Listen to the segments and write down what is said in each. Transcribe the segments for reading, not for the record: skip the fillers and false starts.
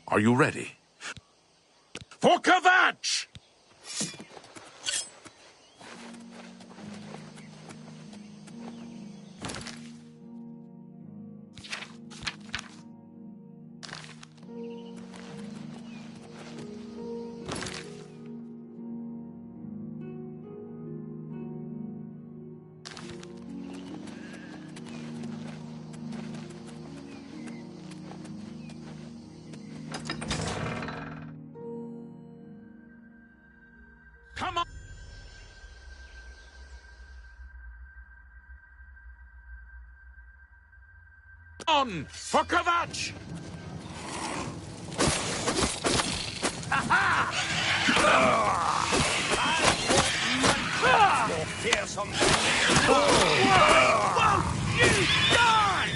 Are you ready? For Kvatch! Come on! For Kvatch! Aha! More fearsome. Won't you die?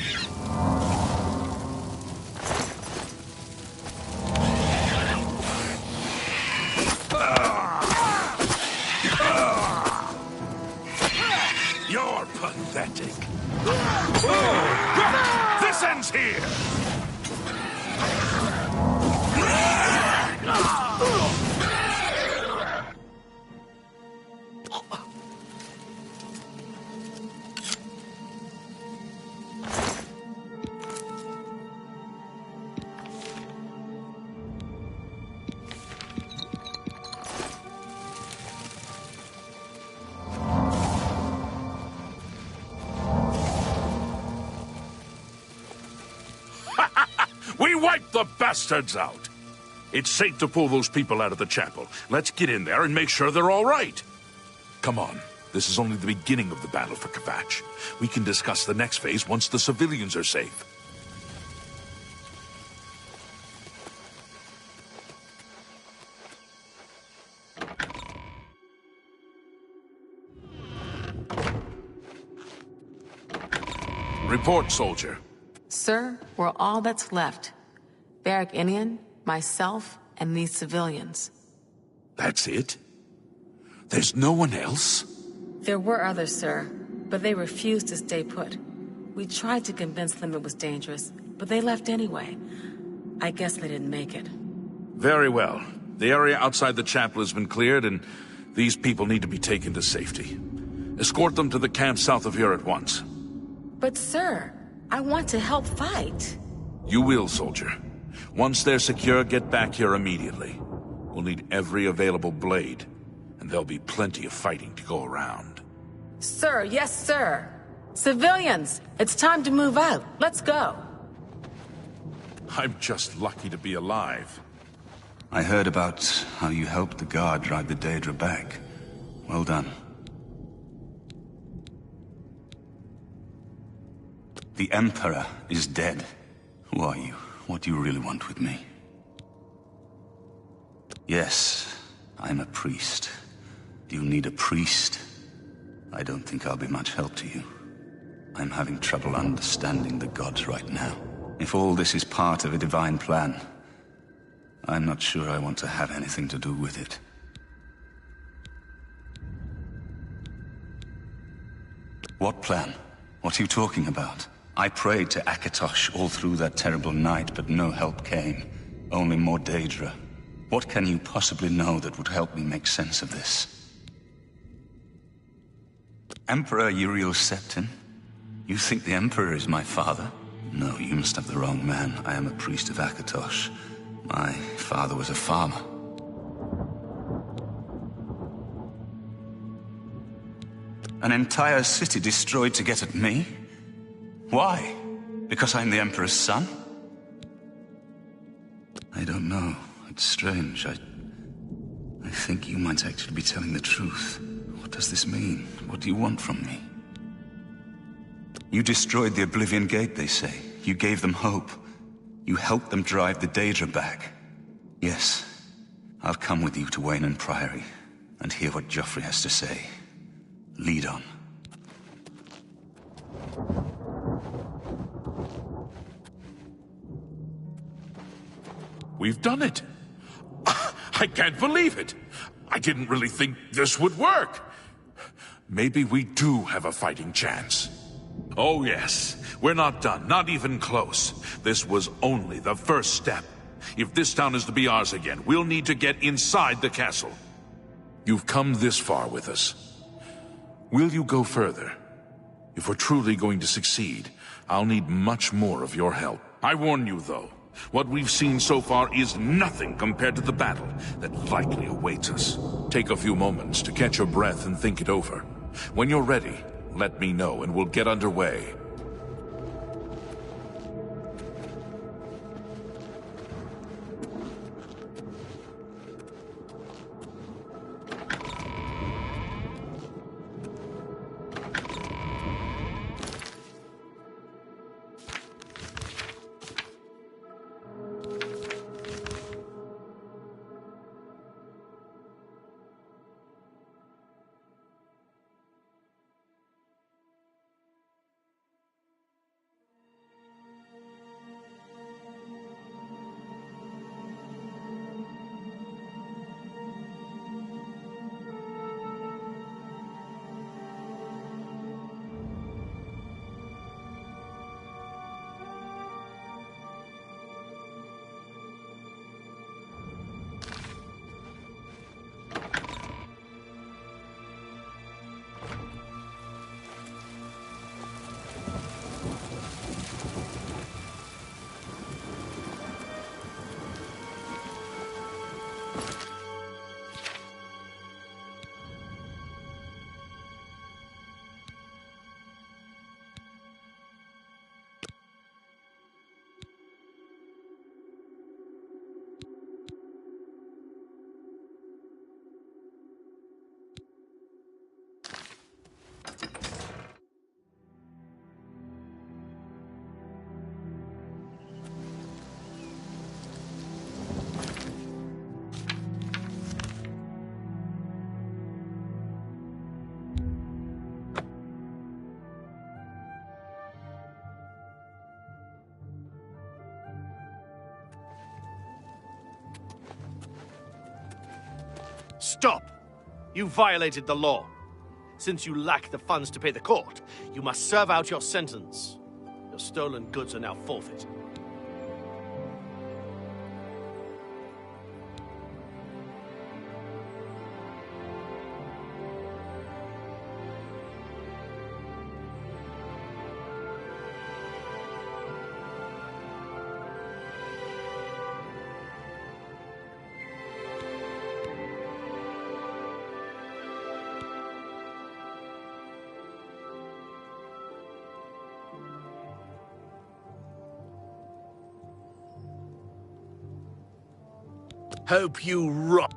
You're pathetic. This ends here. We wiped the bastards out. It's safe to pull those people out of the chapel. Let's get in there and make sure they're all right. Come on. This is only the beginning of the battle for Kvatch. We can discuss the next phase once the civilians are safe. Report, soldier. Sir, we're all that's left. Barrack Inian, myself, and these civilians. That's it? There's no one else? There were others, sir, but they refused to stay put. We tried to convince them it was dangerous, but they left anyway. I guess they didn't make it. Very well. The area outside the chapel has been cleared, and these people need to be taken to safety. Escort them to the camp south of here at once. But sir, I want to help fight. You will, soldier. Once they're secure, get back here immediately. We'll need every available blade, and there'll be plenty of fighting to go around. Sir, yes, sir. Civilians, it's time to move out. Let's go. I'm just lucky to be alive. I heard about how you helped the guard drive the Daedra back. Well done. The Emperor is dead. Who are you? What do you really want with me? Yes, I'm a priest. Do you need a priest? I don't think I'll be much help to you. I'm having trouble understanding the gods right now. If all this is part of a divine plan, I'm not sure I want to have anything to do with it. What plan? What are you talking about? I prayed to Akatosh all through that terrible night, but no help came. Only more Daedra. What can you possibly know that would help me make sense of this? Emperor Uriel Septim? You think the Emperor is my father? No, you must have the wrong man. I am a priest of Akatosh. My father was a farmer. An entire city destroyed to get at me? Why? Because I'm the Emperor's son? I don't know. It's strange. I think you might actually be telling the truth. What does this mean? What do you want from me? You destroyed the Oblivion Gate, they say. You gave them hope. You helped them drive the Daedra back. Yes, I'll come with you to Wayne Priory and hear what Joffrey has to say. Lead on. We've done it. I can't believe it. I didn't really think this would work. Maybe we do have a fighting chance. Oh yes, we're not done, not even close. This was only the first step. If this town is to be ours again, we'll need to get inside the castle. You've come this far with us. Will you go further? If we're truly going to succeed, I'll need much more of your help. I warn you, though, what we've seen so far is nothing compared to the battle that likely awaits us. Take a few moments to catch your breath and think it over. When you're ready, let me know and we'll get underway. Stop! You violated the law. Since you lack the funds to pay the court, you must serve out your sentence. Your stolen goods are now forfeit. Hope you rot.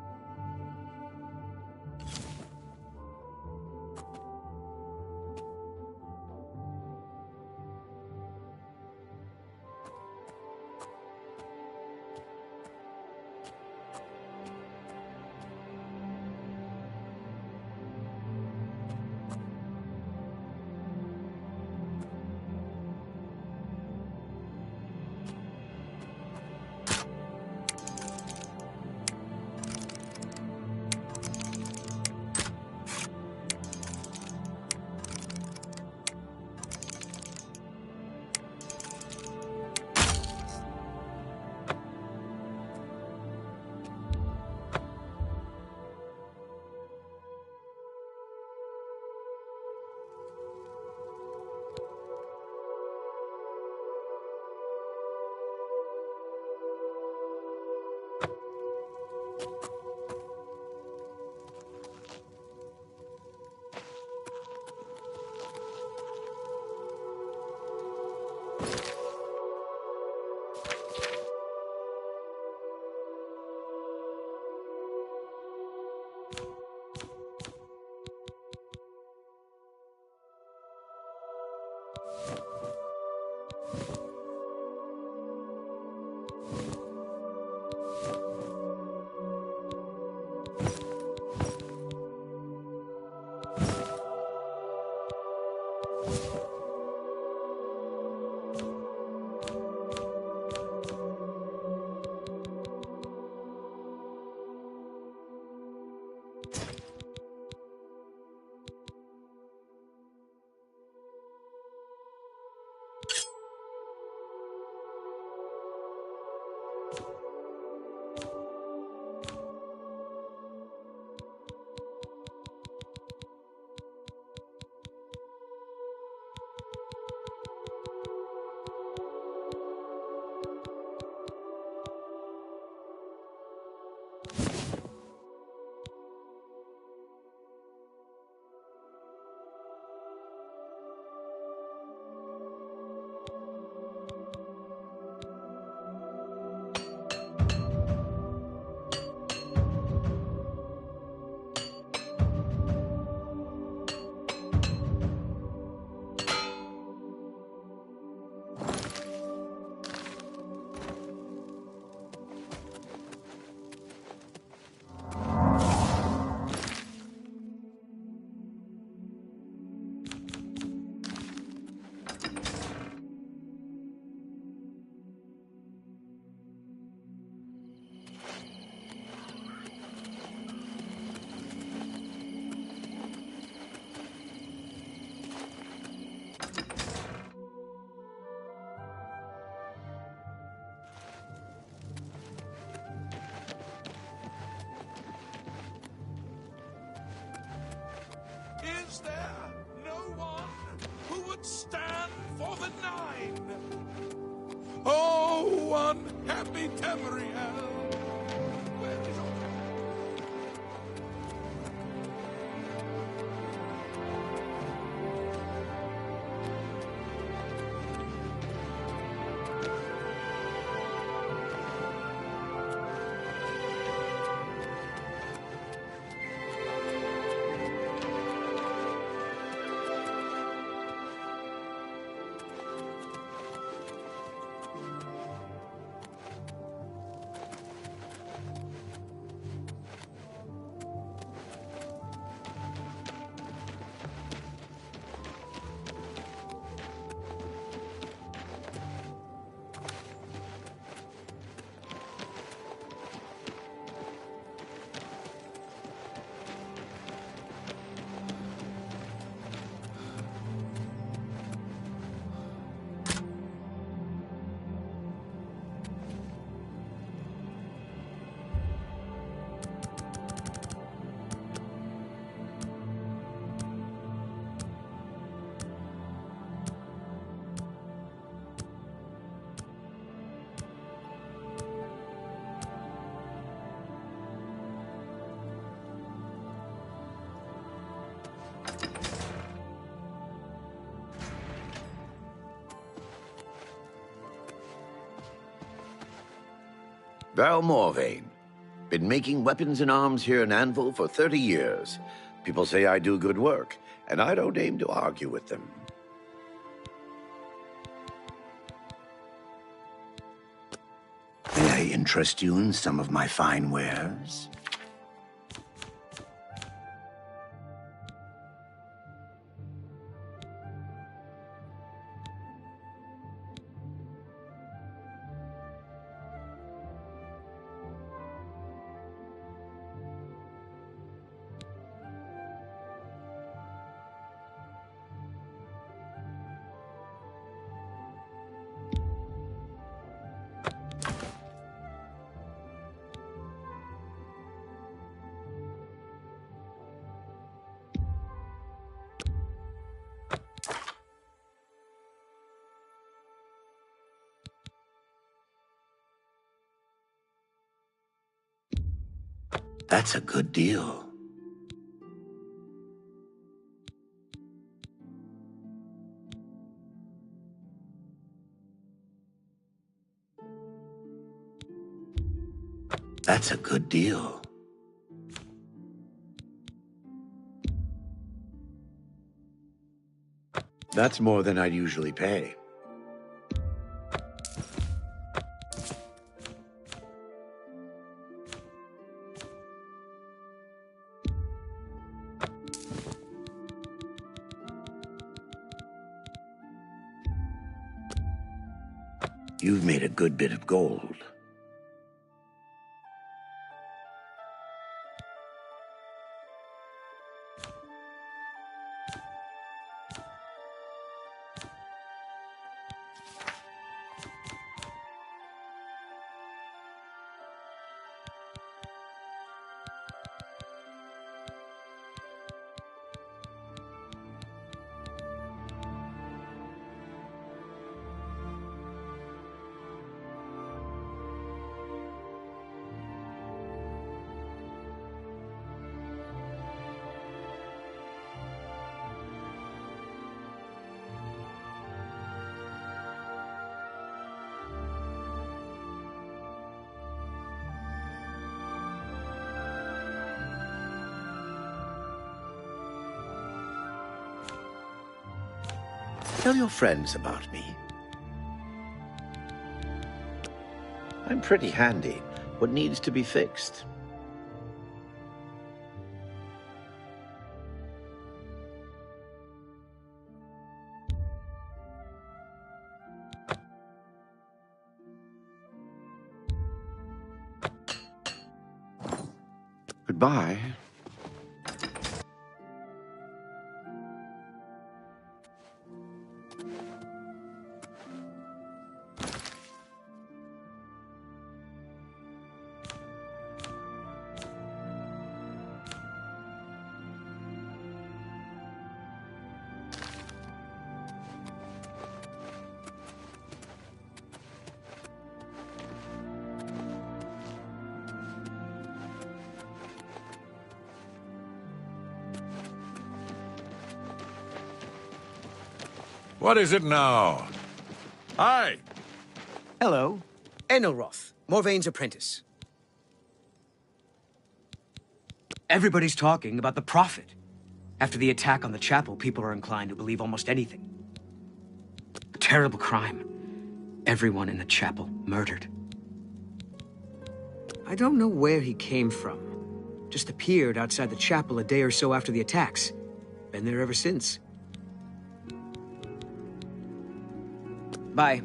Stand for the 9! Oh, unhappy Tamriel! Where is our... Val Morvain. Been making weapons and arms here in Anvil for 30 years. People say I do good work, and I don't aim to argue with them. May I interest you in some of my fine wares? That's a good deal. That's a good deal. That's more than I'd usually pay. You've made a good bit of gold. Tell your friends about me. I'm pretty handy. What needs to be fixed? Goodbye. What is it now? Hi! Hello. Enelroth, Morvaine's apprentice. Everybody's talking about the Prophet. After the attack on the chapel, people are inclined to believe almost anything. A terrible crime. Everyone in the chapel murdered. I don't know where he came from. Just appeared outside the chapel a day or so after the attacks. Been there ever since. Bye.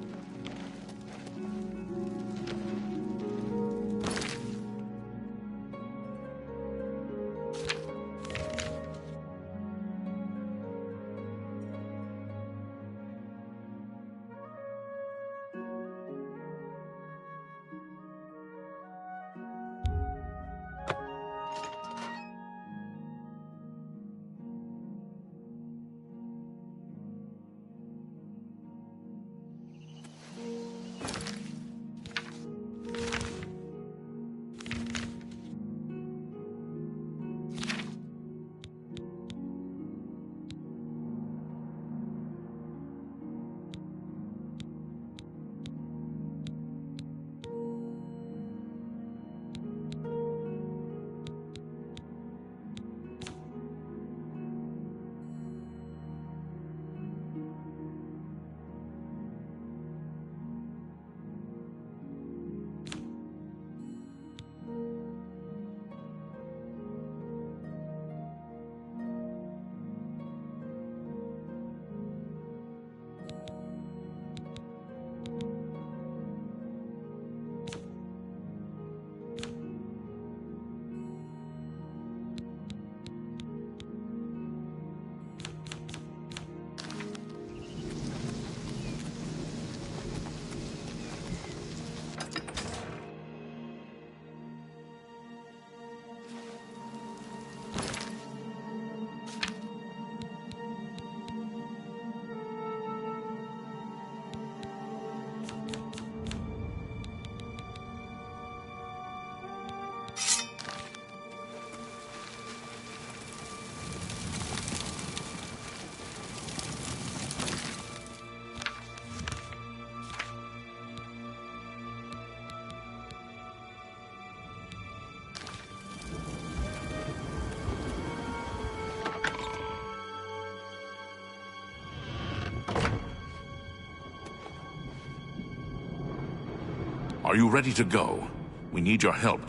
Are you ready to go? We need your help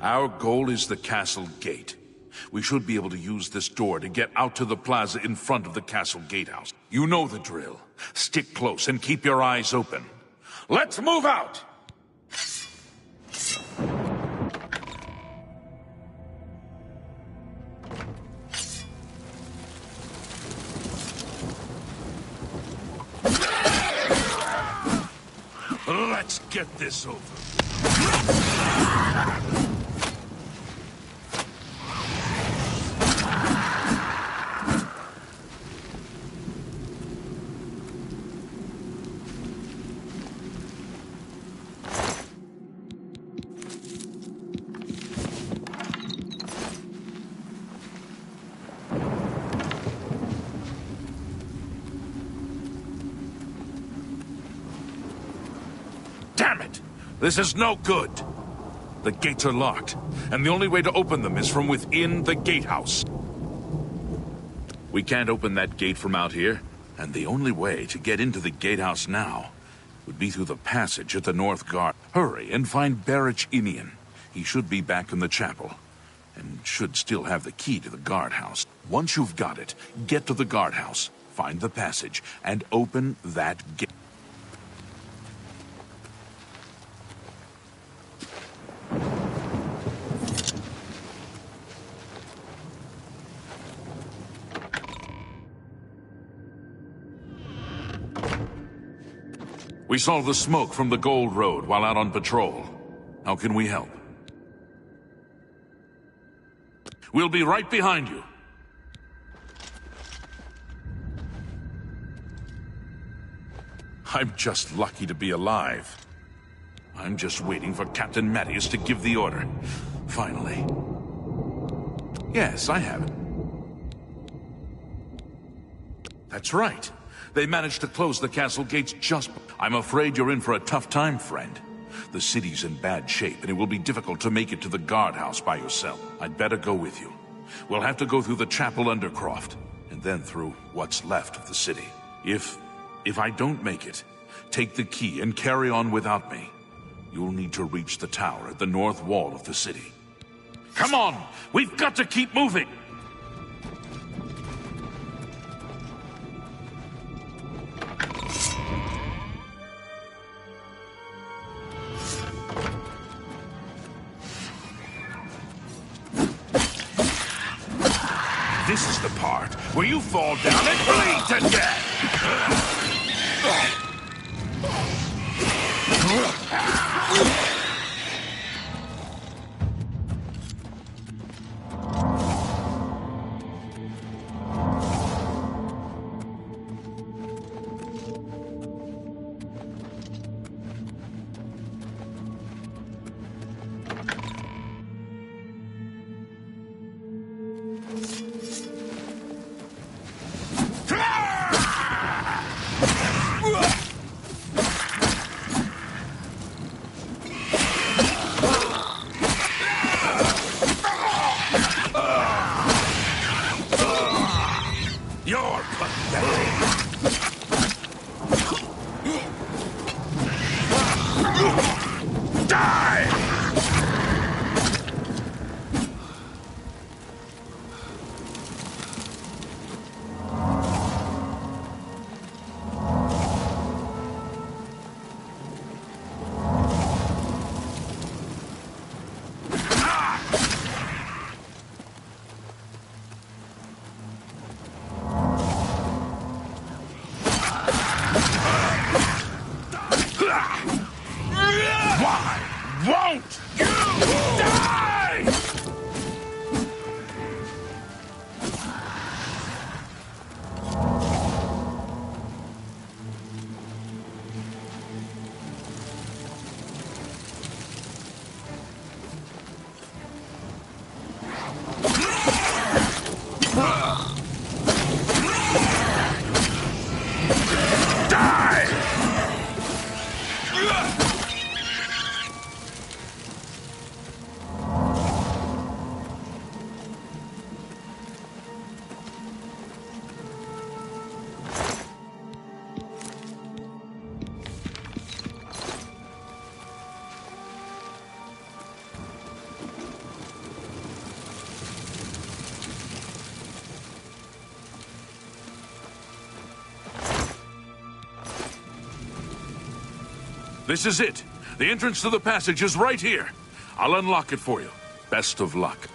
Our goal is the castle gate. We should be able to use this door to get out to the plaza in front of the castle gatehouse. You know the drill. Stick close and keep your eyes open. Let's move out! Let's get this over. Damn it! This is no good! The gates are locked, and the only way to open them is from within the gatehouse. We can't open that gate from out here, and the only way to get into the gatehouse now would be through the passage at the North Guard. Hurry and find Barrich Inian. He should be back in the chapel, and should still have the key to the guardhouse. Once you've got it, get to the guardhouse, find the passage, and open that gate. We saw the smoke from the Gold Road while out on patrol. How can we help? We'll be right behind you. I'm just lucky to be alive. I'm just waiting for Captain Mattias to give the order. Finally. Yes, I have it. That's right. They managed to close the castle gates just... I'm afraid you're in for a tough time, friend. The city's in bad shape, and it will be difficult to make it to the guardhouse by yourself. I'd better go with you. We'll have to go through the chapel undercroft, and then through what's left of the city. If I don't make it, take the key and carry on without me. You'll need to reach the tower at the north wall of the city. Come on! We've got to keep moving! This is the part where you fall down and bleed to death! You're pathetic! Die! Why won't you die? This is it. The entrance to the passage is right here. I'll unlock it for you. Best of luck.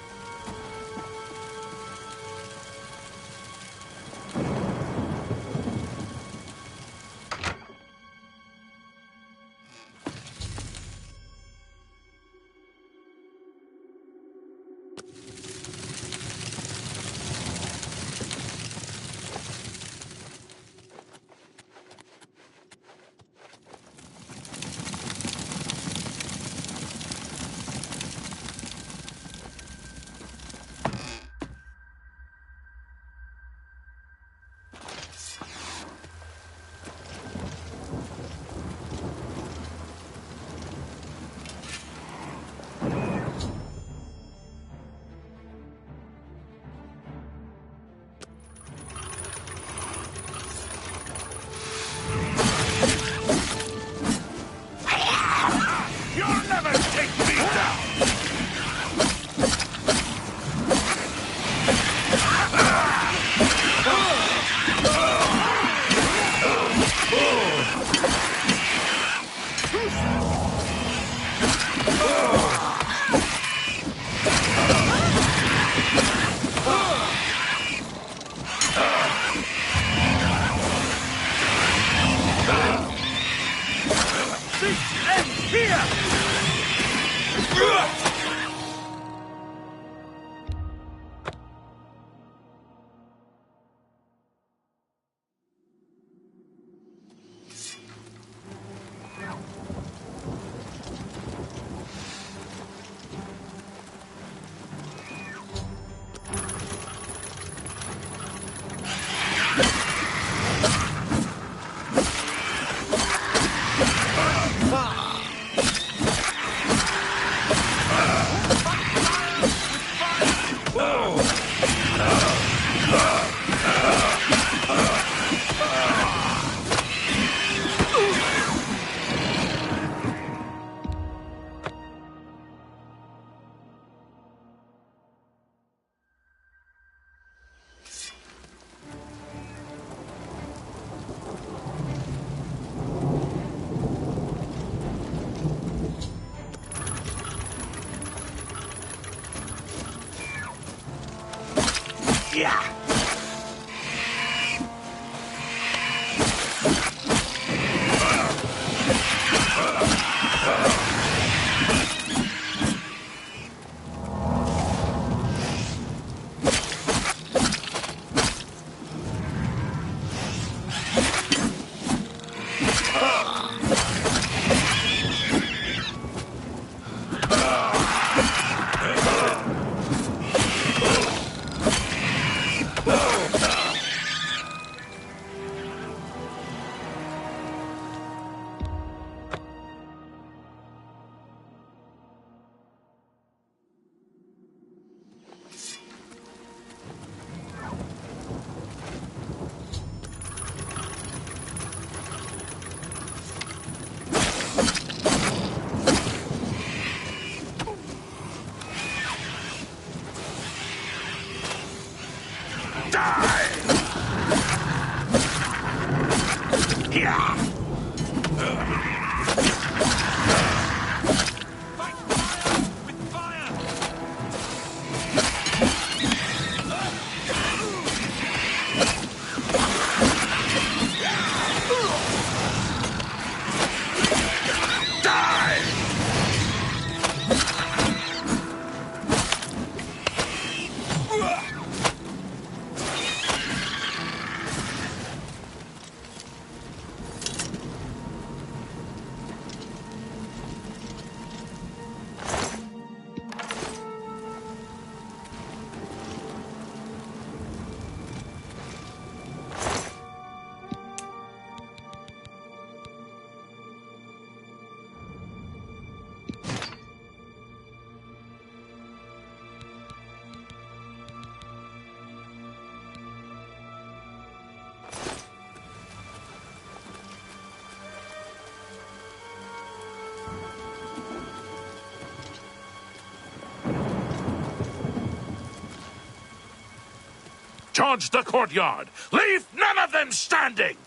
Yeah. Charge the courtyard! Leave none of them standing!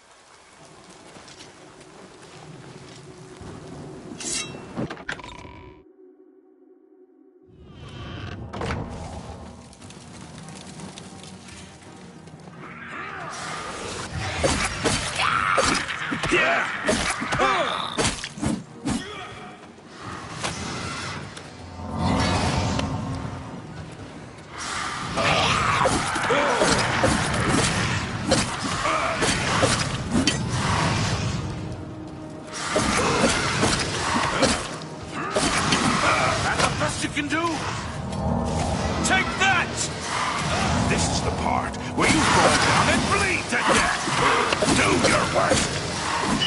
You can do? Take that! This is the part where you fall down and bleed to death! Do your worst!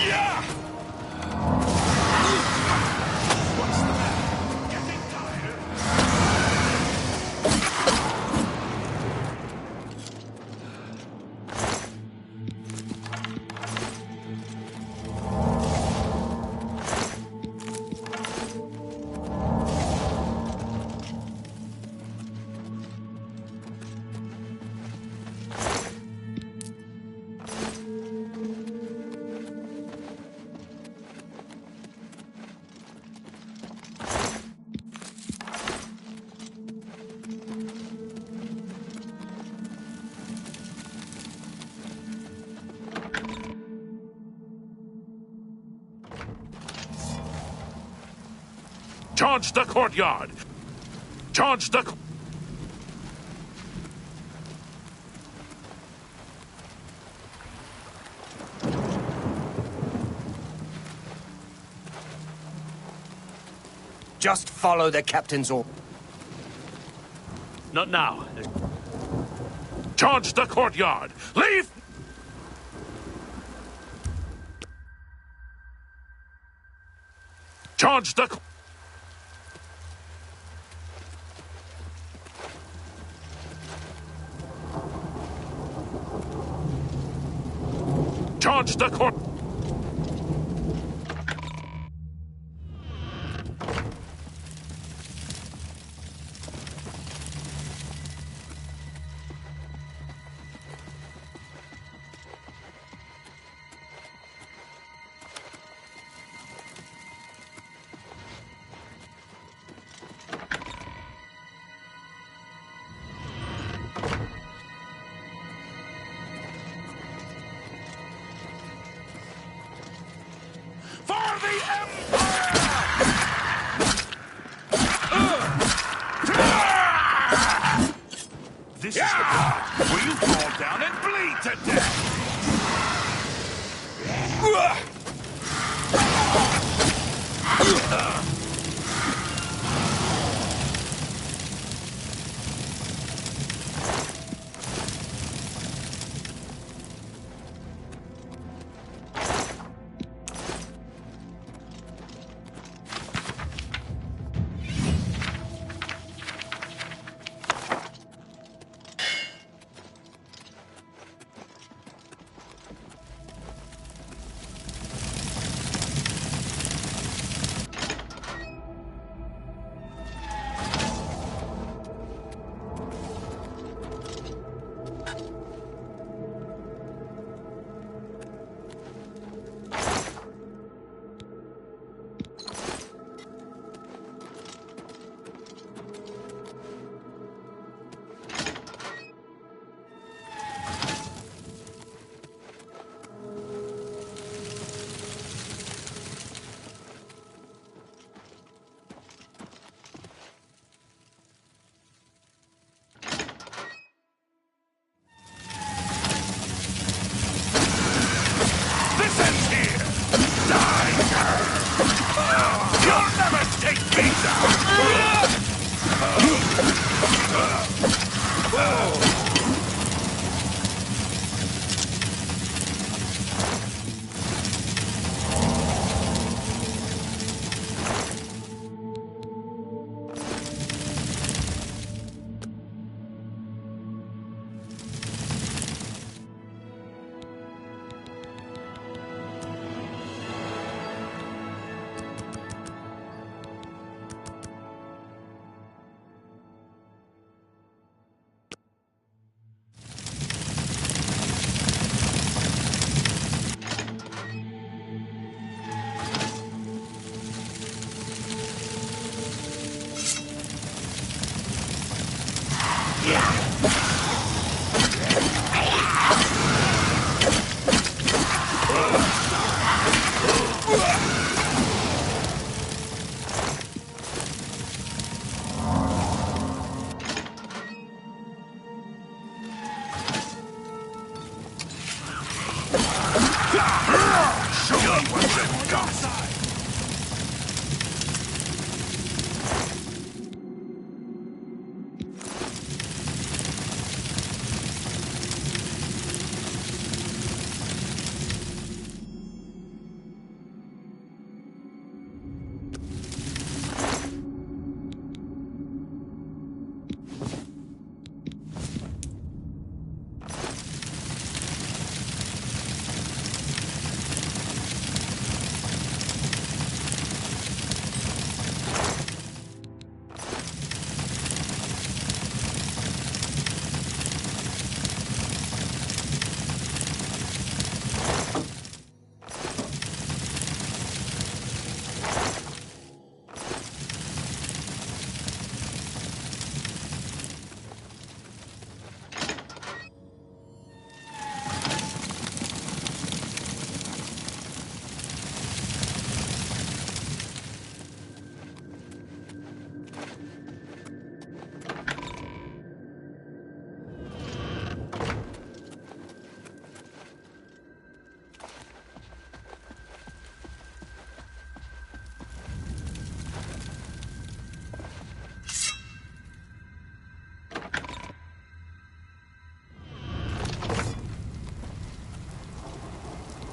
Yeah! What's the matter? Getting tired? Charge the courtyard! Charge the... Just follow the captain's order. Not now. Charge the courtyard! Leave... Charge the... Charge the court...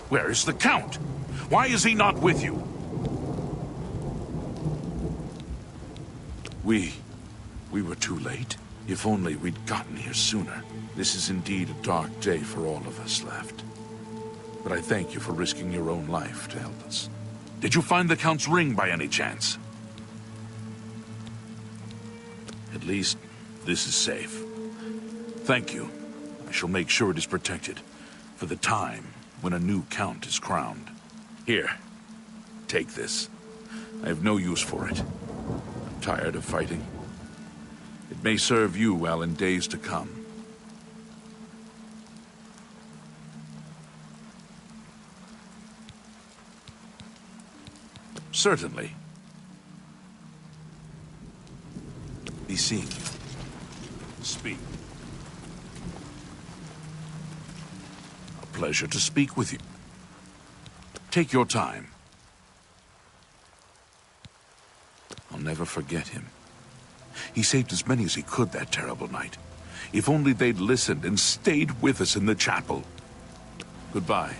Where is the Count? Why is he not with you? We were too late. If only we'd gotten here sooner. This is indeed a dark day for all of us left. But I thank you for risking your own life to help us. Did you find the Count's ring by any chance? At least, this is safe. Thank you. I shall make sure it is protected for the time when a new Count is crowned. Here, take this. I have no use for it. I'm tired of fighting. It may serve you well in days to come. Certainly. Be seeing you. Speak. A pleasure to speak with you. Take your time. I'll never forget him. He saved as many as he could that terrible night. If only they'd listened and stayed with us in the chapel. Goodbye.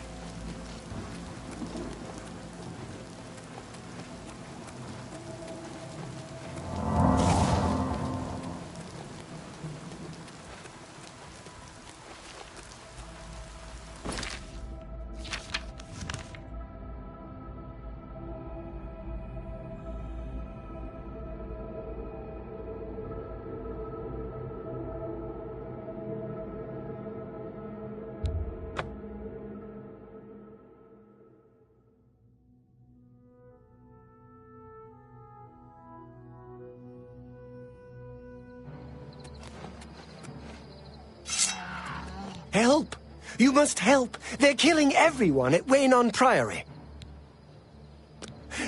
Help! You must help! They're killing everyone at Waynon Priory.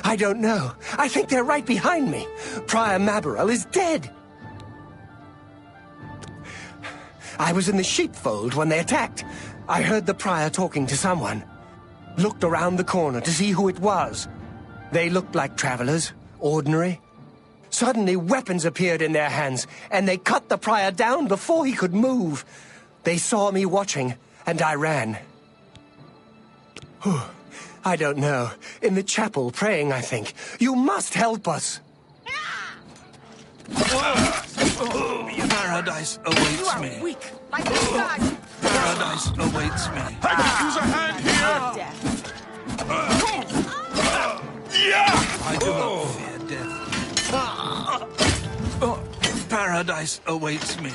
I don't know. I think they're right behind me. Prior Mabarel is dead. I was in the sheepfold when they attacked. I heard the prior talking to someone. Looked around the corner to see who it was. They looked like travelers, ordinary. Suddenly weapons appeared in their hands, and they cut the prior down before he could move. They saw me watching, and I ran. I don't know. In the chapel, praying, I think. You must help us! Paradise awaits me. You are weak, like a god. Paradise awaits me. I could use a hand here! I do not fear death. Paradise awaits me.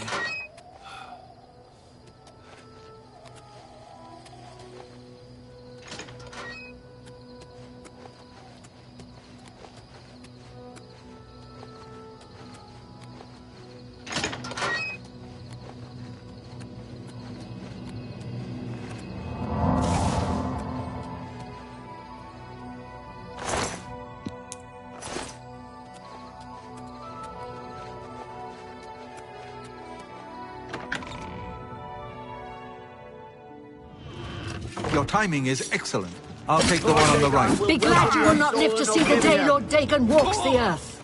Your timing is excellent. I'll take the one on the right. Be glad you will not live to see the day Lord Dagon walks the earth.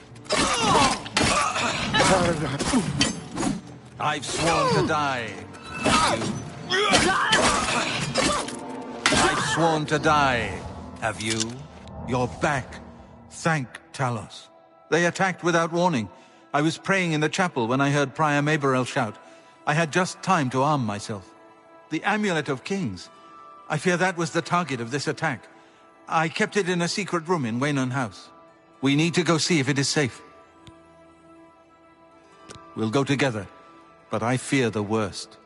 I've sworn to die. I've sworn to die. Have you? You're back. Thank Talos. They attacked without warning. I was praying in the chapel when I heard Prior Maberel shout. I had just time to arm myself. The Amulet of Kings. I fear that was the target of this attack. I kept it in a secret room in Waynon House. We need to go see if it is safe. We'll go together, but I fear the worst.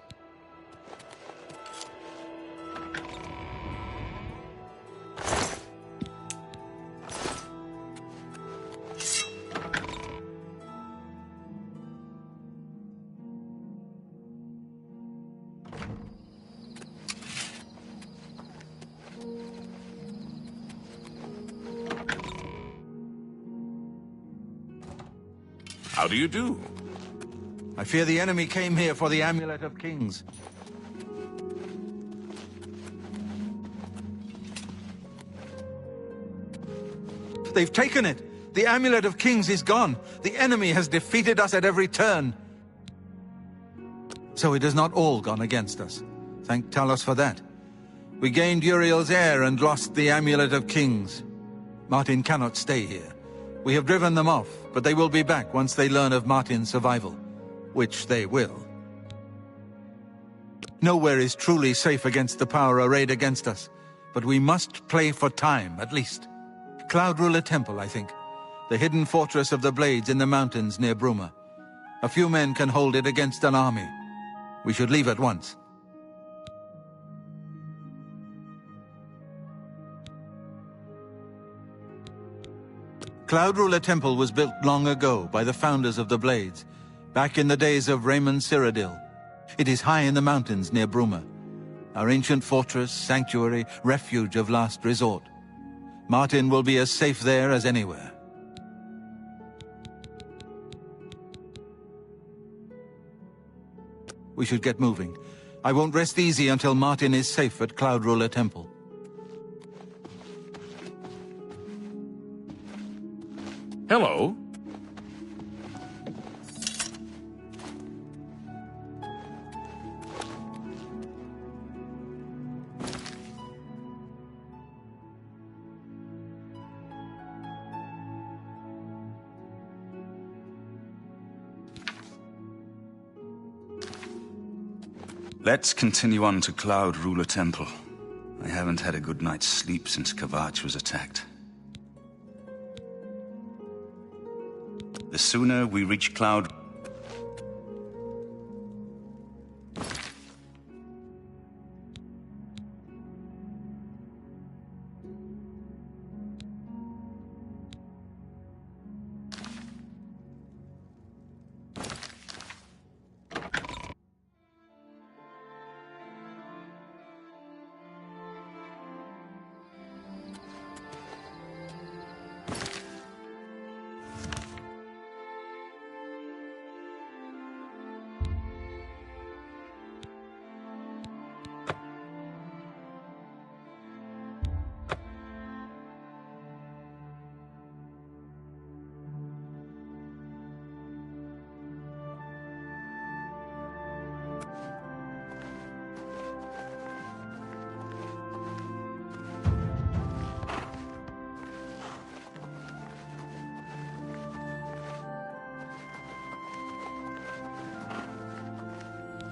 How do you do? I fear the enemy came here for the Amulet of Kings. They've taken it! The Amulet of Kings is gone! The enemy has defeated us at every turn! So it has not all gone against us. Thank Talos for that. We gained Uriel's heir and lost the Amulet of Kings. Martin cannot stay here. We have driven them off, but they will be back once they learn of Martin's survival. Which they will. Nowhere is truly safe against the power arrayed against us, but we must play for time, at least. Cloud Ruler Temple, I think. The hidden fortress of the Blades in the mountains near Bruma. A few men can hold it against an army. We should leave at once. Cloud Ruler Temple was built long ago by the founders of the Blades, back in the days of Raymond Cyrodiil. It is high in the mountains near Bruma. Our ancient fortress, sanctuary, refuge of last resort. Martin will be as safe there as anywhere. We should get moving. I won't rest easy until Martin is safe at Cloud Ruler Temple. Hello. Let's continue on to Cloud Ruler Temple. I haven't had a good night's sleep since Kvatch was attacked. The sooner we reach Cloud...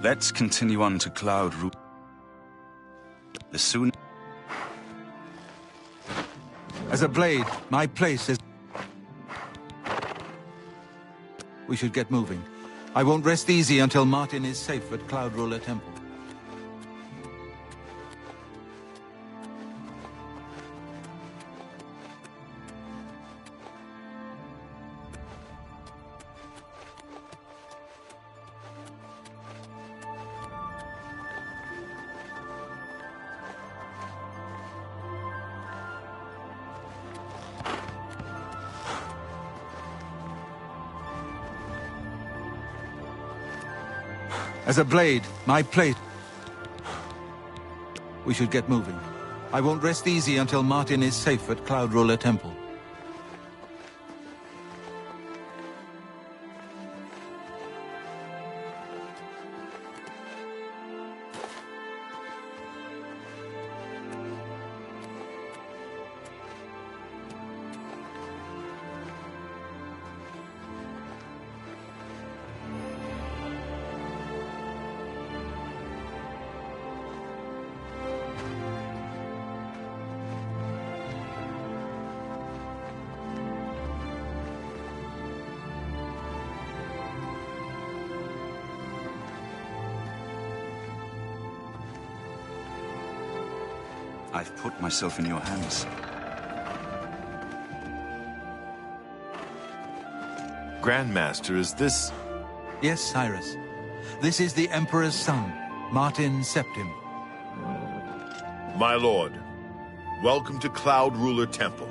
Let's continue on to Cloud Ruler. The sooner... As a blade, my place is... We should get moving. I won't rest easy until Martin is safe at Cloud Ruler Temple. As a blade, my place... We should get moving. I won't rest easy until Martin is safe at Cloud Ruler Temple. I've put myself in your hands. Grandmaster, is this... Yes, Cyrus. This is the Emperor's son, Martin Septim. My lord, welcome to Cloud Ruler Temple.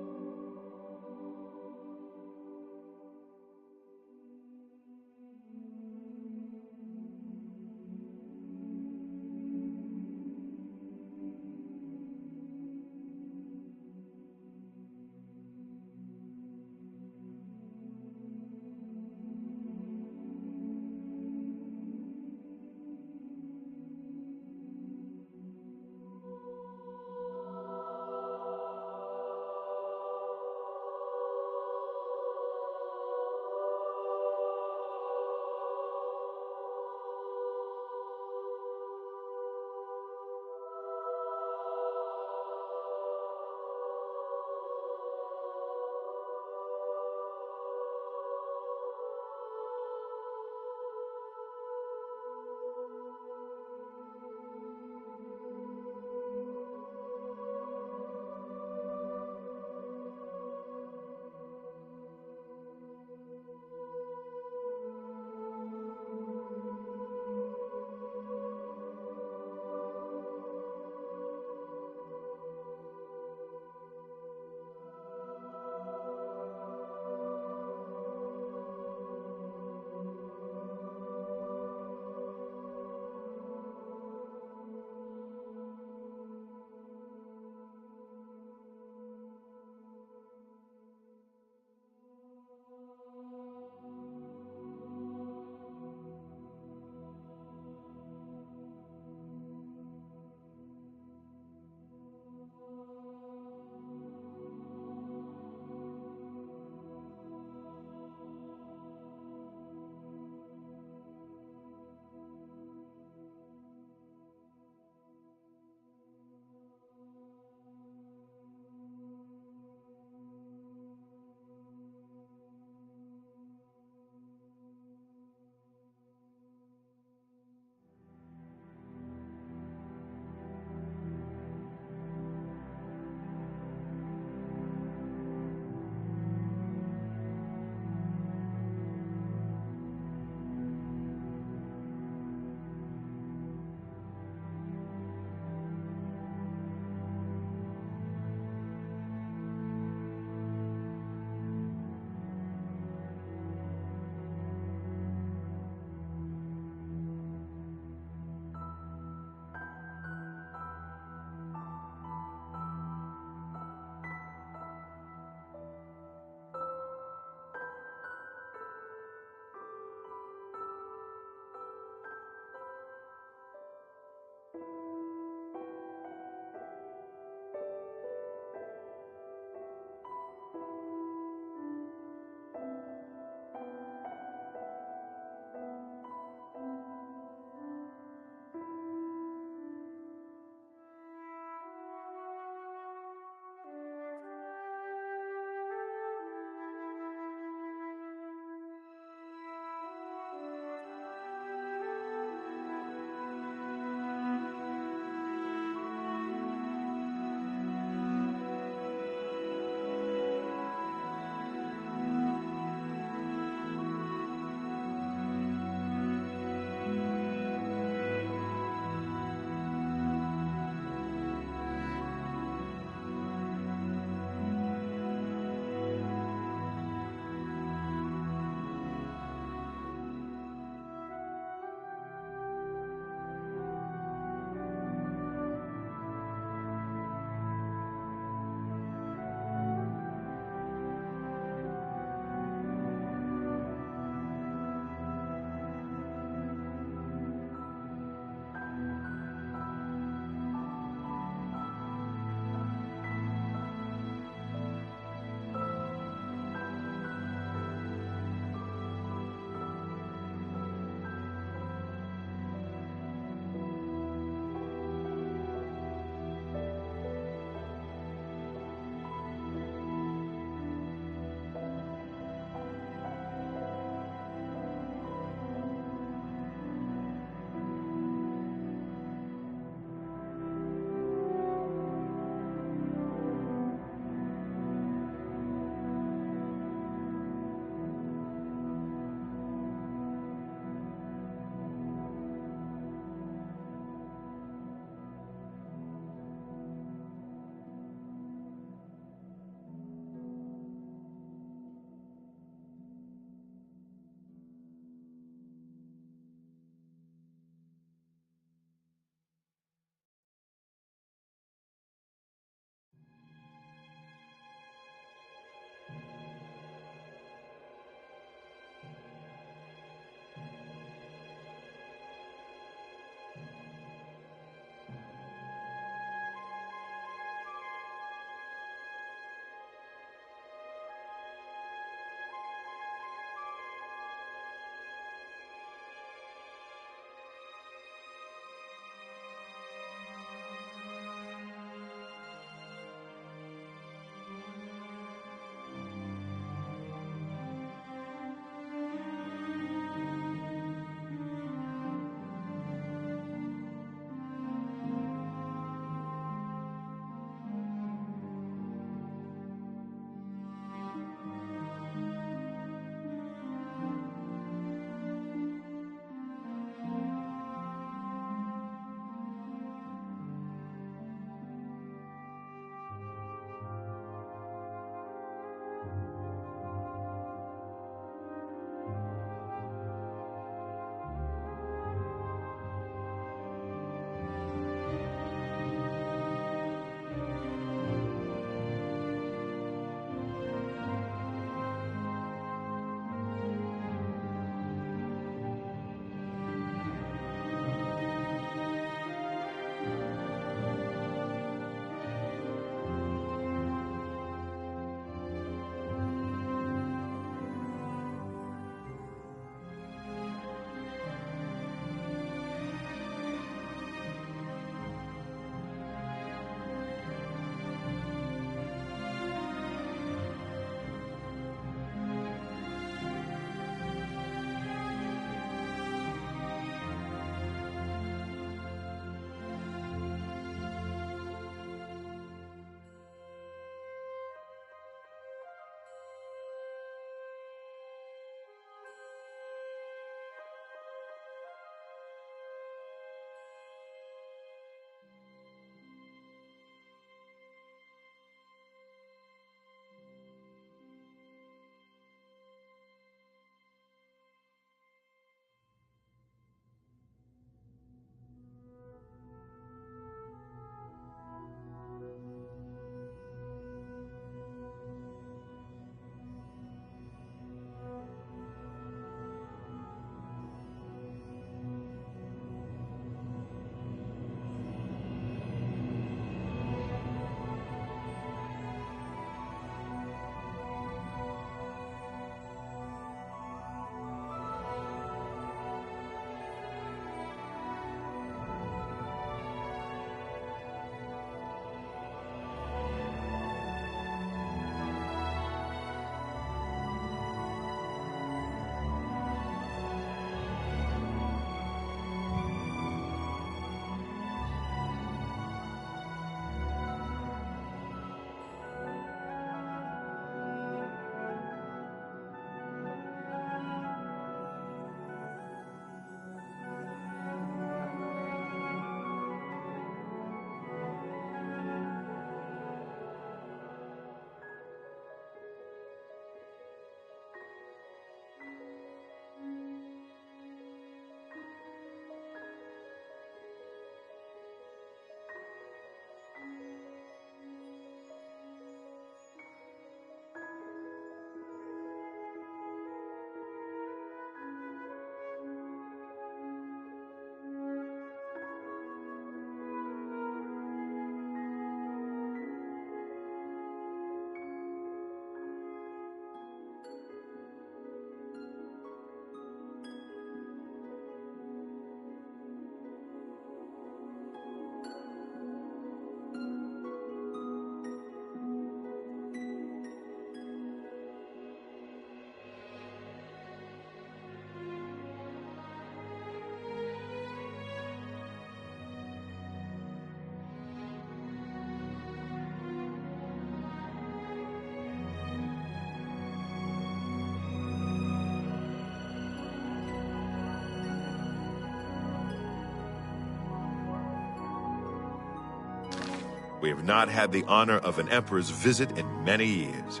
We have not had the honor of an emperor's visit in many years.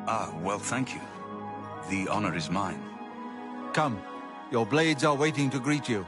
Ah, well, thank you. The honor is mine. Come, your blades are waiting to greet you.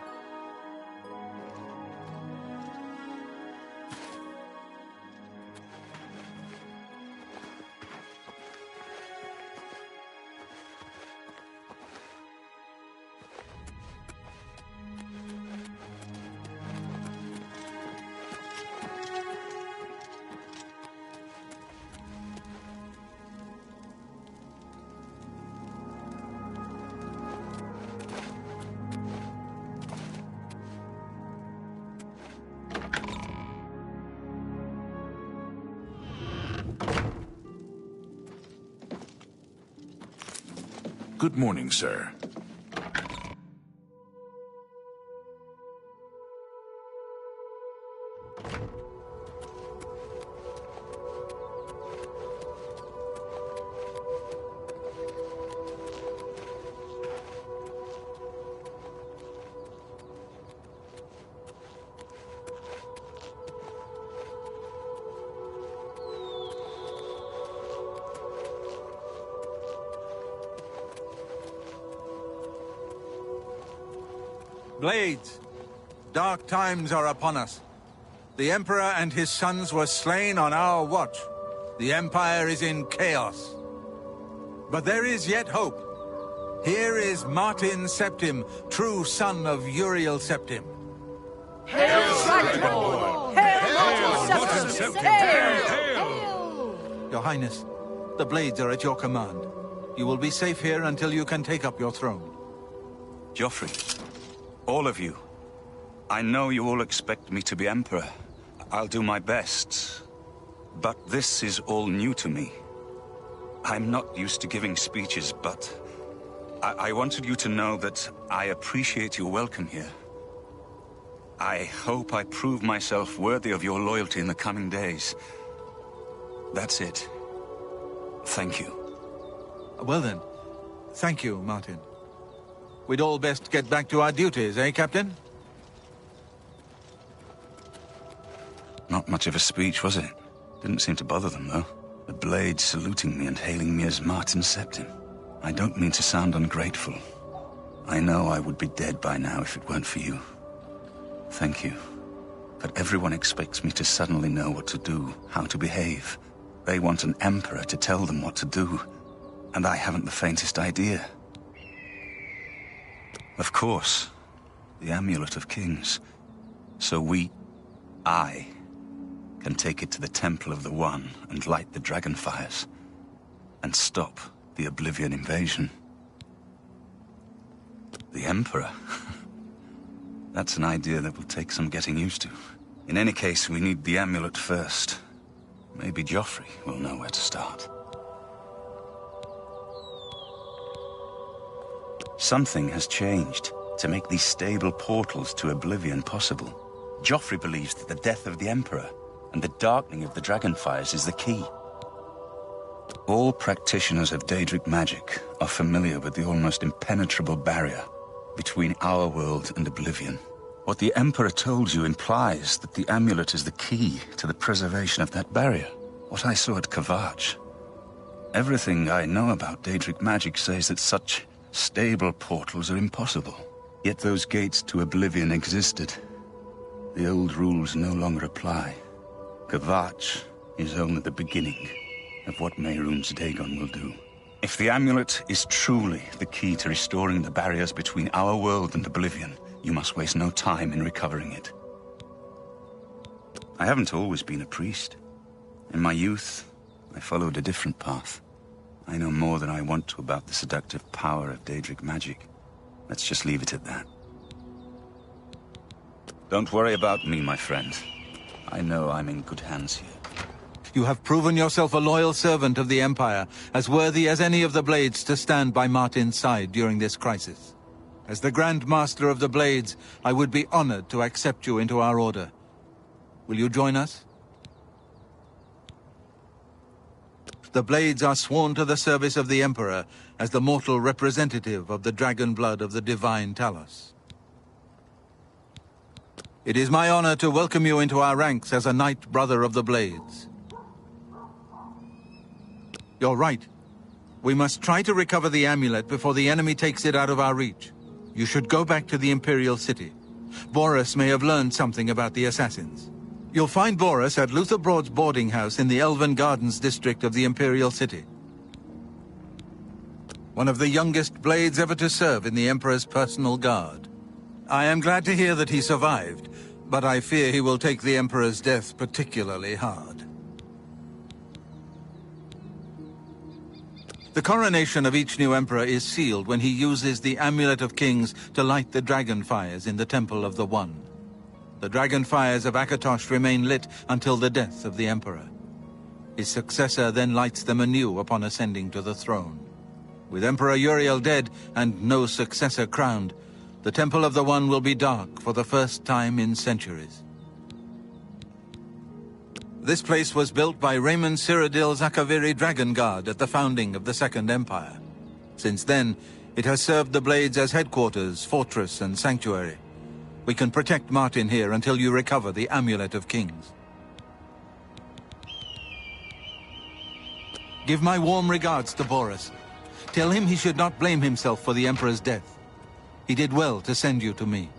Good morning, sir. Blades, dark times are upon us. The Emperor and his sons were slain on our watch. The Empire is in chaos. But there is yet hope. Here is Martin Septim, true son of Uriel Septim. Hail, Dragonborn! Hail, Martin Septim! Hail! Your Highness, the Blades are at your command. You will be safe here until you can take up your throne. Joffrey, all of you. I know you all expect me to be Emperor. I'll do my best. But this is all new to me. I'm not used to giving speeches, but I wanted you to know that I appreciate your welcome here. I hope I prove myself worthy of your loyalty in the coming days. That's it. Thank you. Well then, thank you, Martin. We'd all best get back to our duties, eh, Captain? Not much of a speech, was it? Didn't seem to bother them, though. The Blades saluting me and hailing me as Martin Septim. I don't mean to sound ungrateful. I know I would be dead by now if it weren't for you. Thank you. But everyone expects me to suddenly know what to do, how to behave. They want an emperor to tell them what to do, and I haven't the faintest idea. Of course, the Amulet of Kings. So I, can take it to the Temple of the One and light the dragon fires, and stop the Oblivion invasion. The Emperor? That's an idea that will take some getting used to. In any case, we need the amulet first. Maybe Joffrey will know where to start. Something has changed to make these stable portals to Oblivion possible. Joffrey believes that the death of the Emperor and the darkening of the Dragonfires is the key. All practitioners of Daedric magic are familiar with the almost impenetrable barrier between our world and Oblivion. What the Emperor told you implies that the amulet is the key to the preservation of that barrier. What I saw at Kvatch. Everything I know about Daedric magic says that such stable portals are impossible. Yet those gates to Oblivion existed. The old rules no longer apply. Kvatch is only the beginning of what Mehrunes Dagon will do. If the amulet is truly the key to restoring the barriers between our world and Oblivion, you must waste no time in recovering it. I haven't always been a priest. In my youth, I followed a different path. I know more than I want to about the seductive power of Daedric magic. Let's just leave it at that. Don't worry about me, my friend. I know I'm in good hands here. You have proven yourself a loyal servant of the Empire, as worthy as any of the Blades to stand by Martin's side during this crisis. As the Grand Master of the Blades, I would be honored to accept you into our order. Will you join us? The Blades are sworn to the service of the Emperor as the mortal representative of the dragon blood of the divine Talos. It is my honor to welcome you into our ranks as a Knight Brother of the Blades. You're right. We must try to recover the amulet before the enemy takes it out of our reach. You should go back to the Imperial City. Boris may have learned something about the assassins. You'll find Boris at Luther Broad's boarding house in the Elven Gardens district of the Imperial City. One of the youngest blades ever to serve in the Emperor's personal guard. I am glad to hear that he survived, but I fear he will take the Emperor's death particularly hard. The coronation of each new Emperor is sealed when he uses the Amulet of Kings to light the dragon fires in the Temple of the One. The dragon fires of Akatosh remain lit until the death of the Emperor. His successor then lights them anew upon ascending to the throne. With Emperor Uriel dead and no successor crowned, the Temple of the One will be dark for the first time in centuries. This place was built by Raymond Cyrodiil Zakaviri Dragon Guard at the founding of the Second Empire. Since then, it has served the Blades as headquarters, fortress, and sanctuary. We can protect Martin here until you recover the Amulet of Kings. Give my warm regards to Boris. Tell him he should not blame himself for the Emperor's death. He did well to send you to me.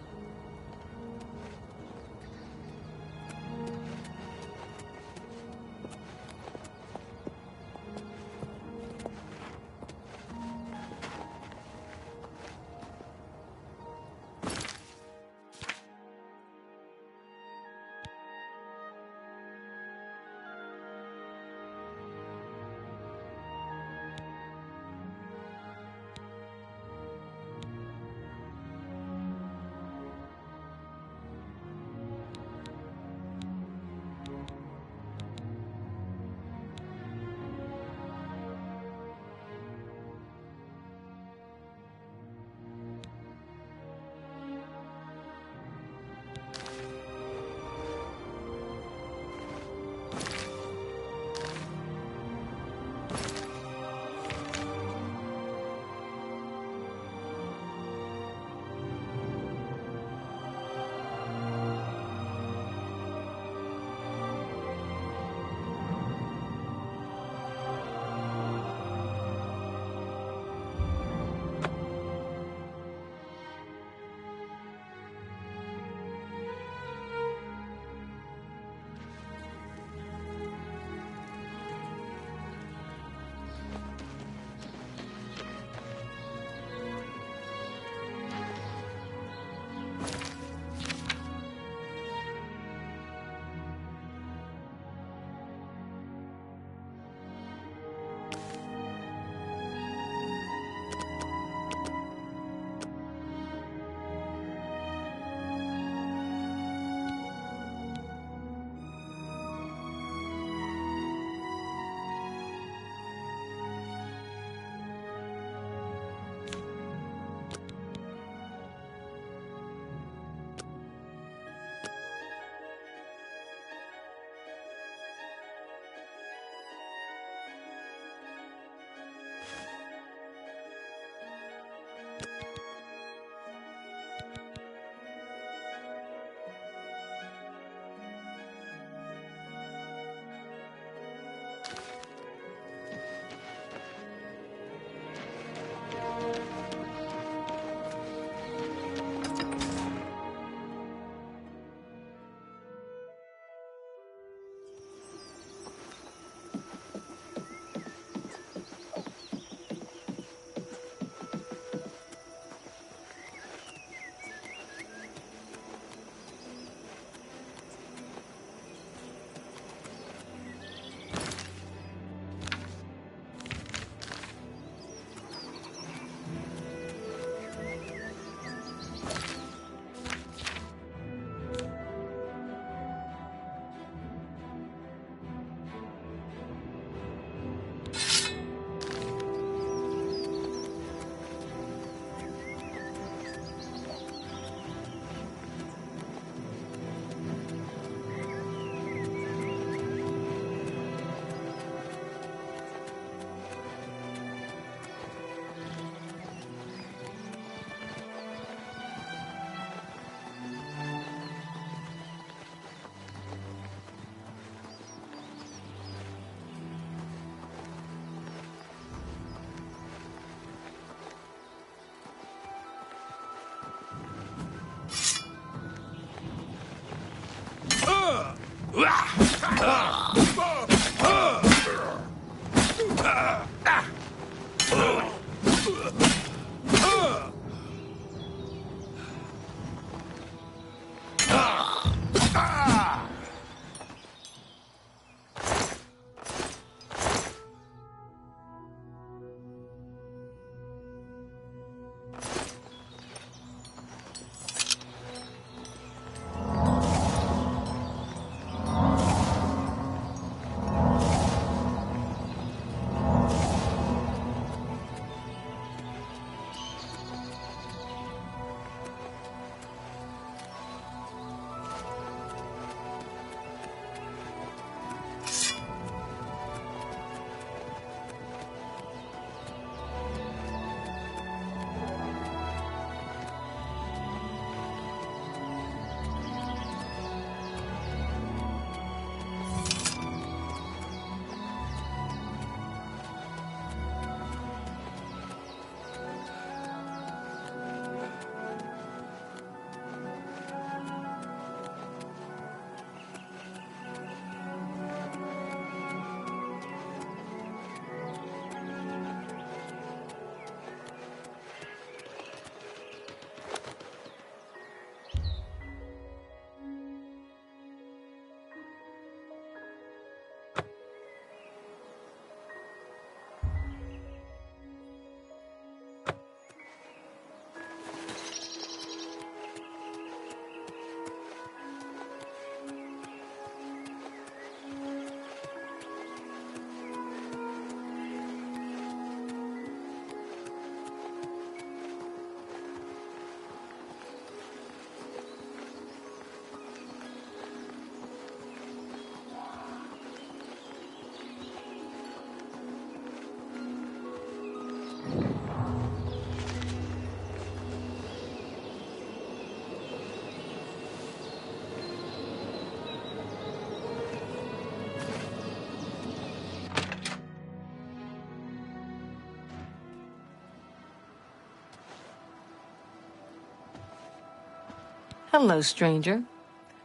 Hello, stranger.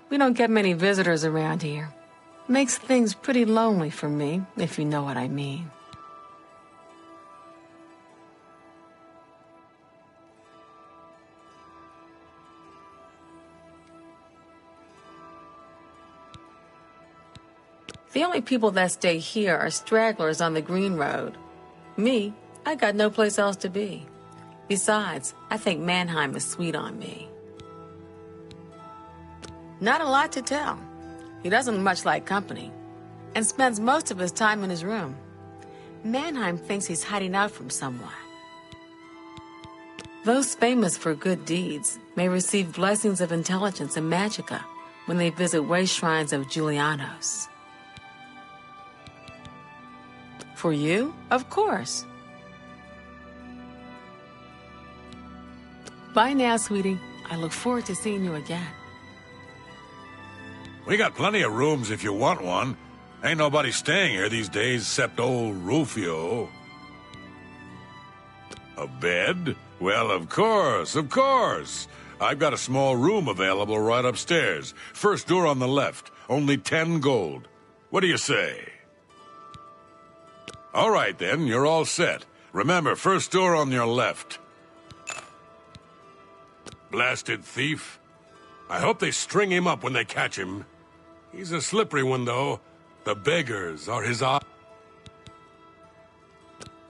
We don't get many visitors around here. Makes things pretty lonely for me, if you know what I mean. The only people that stay here are stragglers on the Green Road. Me, I got no place else to be. Besides, I think Mannheim is sweet on me. Not a lot to tell. He doesn't much like company, and spends most of his time in his room. Mannheim thinks he's hiding out from someone. Those famous for good deeds may receive blessings of intelligence and magicka when they visit waste shrines of Julianos. For you, of course. Bye now, sweetie. I look forward to seeing you again. We got plenty of rooms if you want one. Ain't nobody staying here these days except old Rufio. A bed? Well, of course, of course. I've got a small room available right upstairs. First door on the left. Only 10 gold. What do you say? All right, then. You're all set. Remember, first door on your left. Blasted thief. I hope they string him up when they catch him. He's a slippery one, though. The beggars are his eye.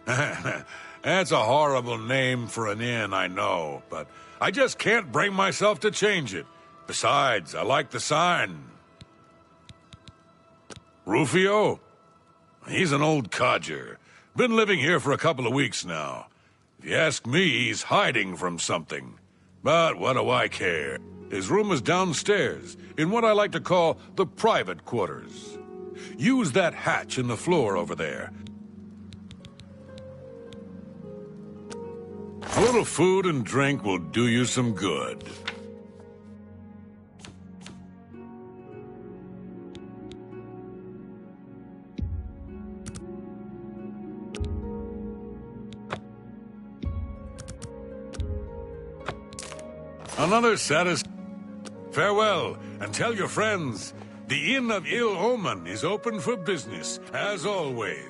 That's a horrible name for an inn, I know, but I just can't bring myself to change it. Besides, I like the sign. Rufio? He's an old codger. Been living here for a couple of weeks now. If you ask me, he's hiding from something. But what do I care? His room is downstairs, in what I like to call the private quarters. Use that hatch in the floor over there. A little food and drink will do you some good. Another Farewell, and tell your friends, The Inn of Ill Omen is open for business, as always.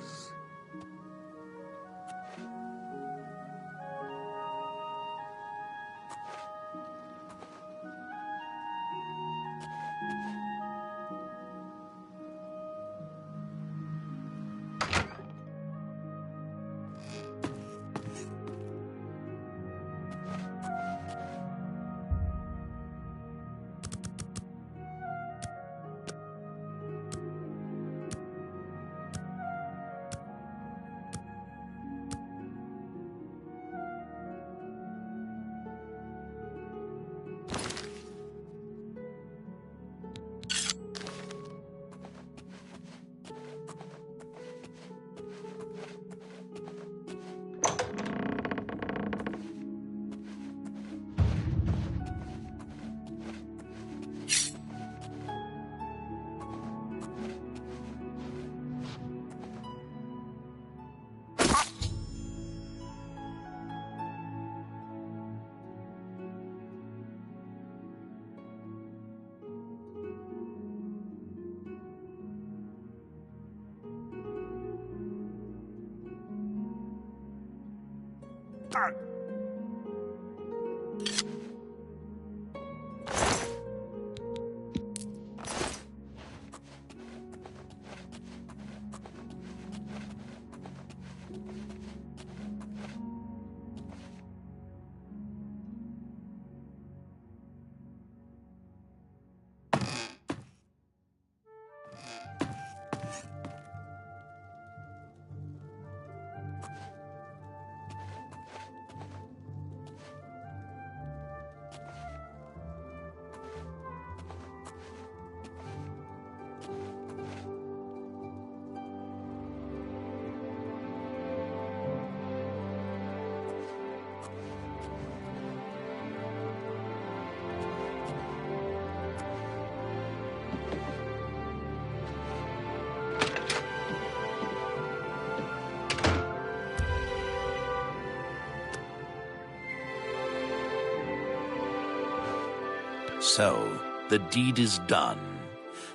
So, the deed is done.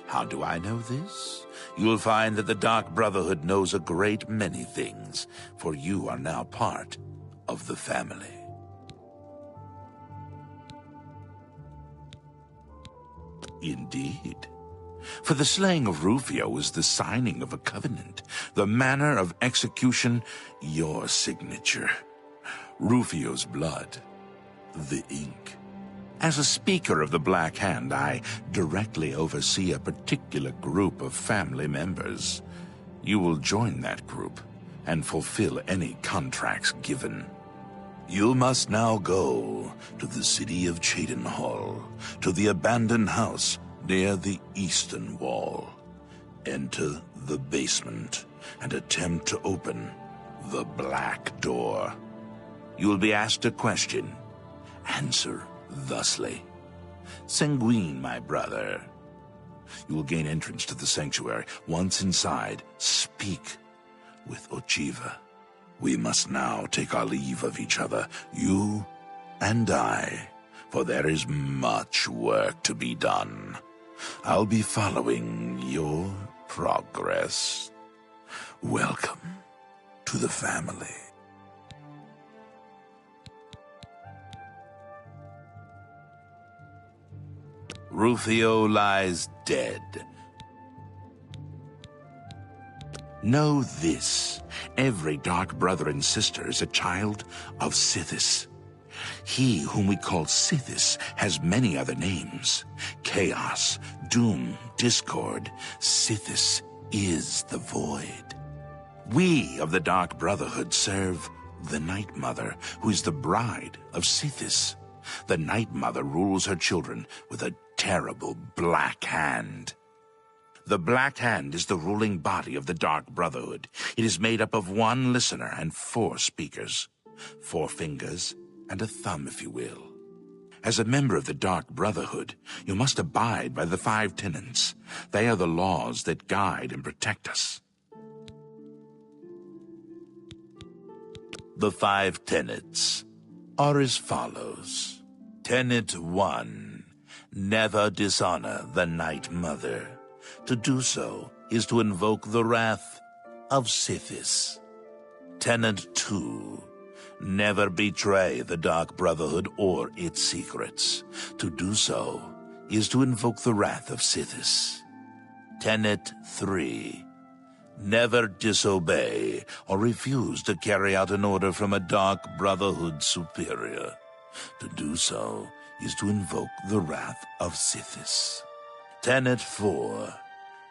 How do I know this? You'll find that the Dark Brotherhood knows a great many things, for you are now part of the family. Indeed. For the slaying of Rufio was the signing of a covenant, the manner of execution, your signature. Rufio's blood, the ink. As a speaker of the Black Hand, I directly oversee a particular group of family members. You will join that group and fulfill any contracts given. You must now go to the city of Cheydinhal, to the abandoned house near the eastern wall. Enter the basement and attempt to open the black door. You will be asked a question. Answer thusly. Sanguine, my brother. You will gain entrance to the sanctuary. Once inside, speak with Ochiva. We must now take our leave of each other, you and I, for there is much work to be done. I'll be following your progress. Welcome to the family. Rufio lies dead. Know this, every dark brother and sister is a child of Sithis. He whom we call Sithis has many other names. Chaos, Doom, Discord. Sithis is the Void. We of the Dark Brotherhood serve the Night Mother, who is the bride of Sithis. The Night Mother rules her children with a terrible black hand. The Black Hand is the ruling body of the Dark Brotherhood. It is made up of one listener and 4 speakers. 4 fingers and a thumb, if you will. As a member of the Dark Brotherhood, you must abide by the 5 tenets. They are the laws that guide and protect us. The 5 tenets are as follows. Tenet 1. Never dishonor the Night Mother. To do so is to invoke the wrath of Sithis. Tenet 2. Never betray the Dark Brotherhood or its secrets. To do so is to invoke the wrath of Sithis. Tenet 3. Never disobey or refuse to carry out an order from a Dark Brotherhood superior. To do so is to invoke the wrath of Sithis. Tenet 4.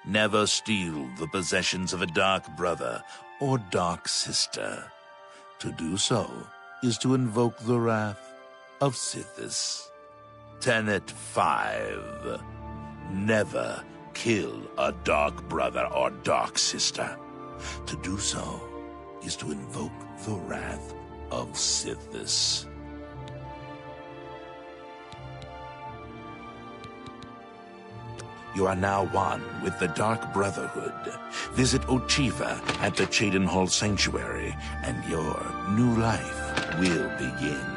Never steal the possessions of a Dark Brother or Dark Sister. To do so is to invoke the wrath of Sithis. Tenet 5. Never kill a Dark Brother or Dark Sister. To do so is to invoke the wrath of Sithis. You are now one with the Dark Brotherhood. Visit Ochiva at the Cheydinhal Sanctuary, and your new life will begin.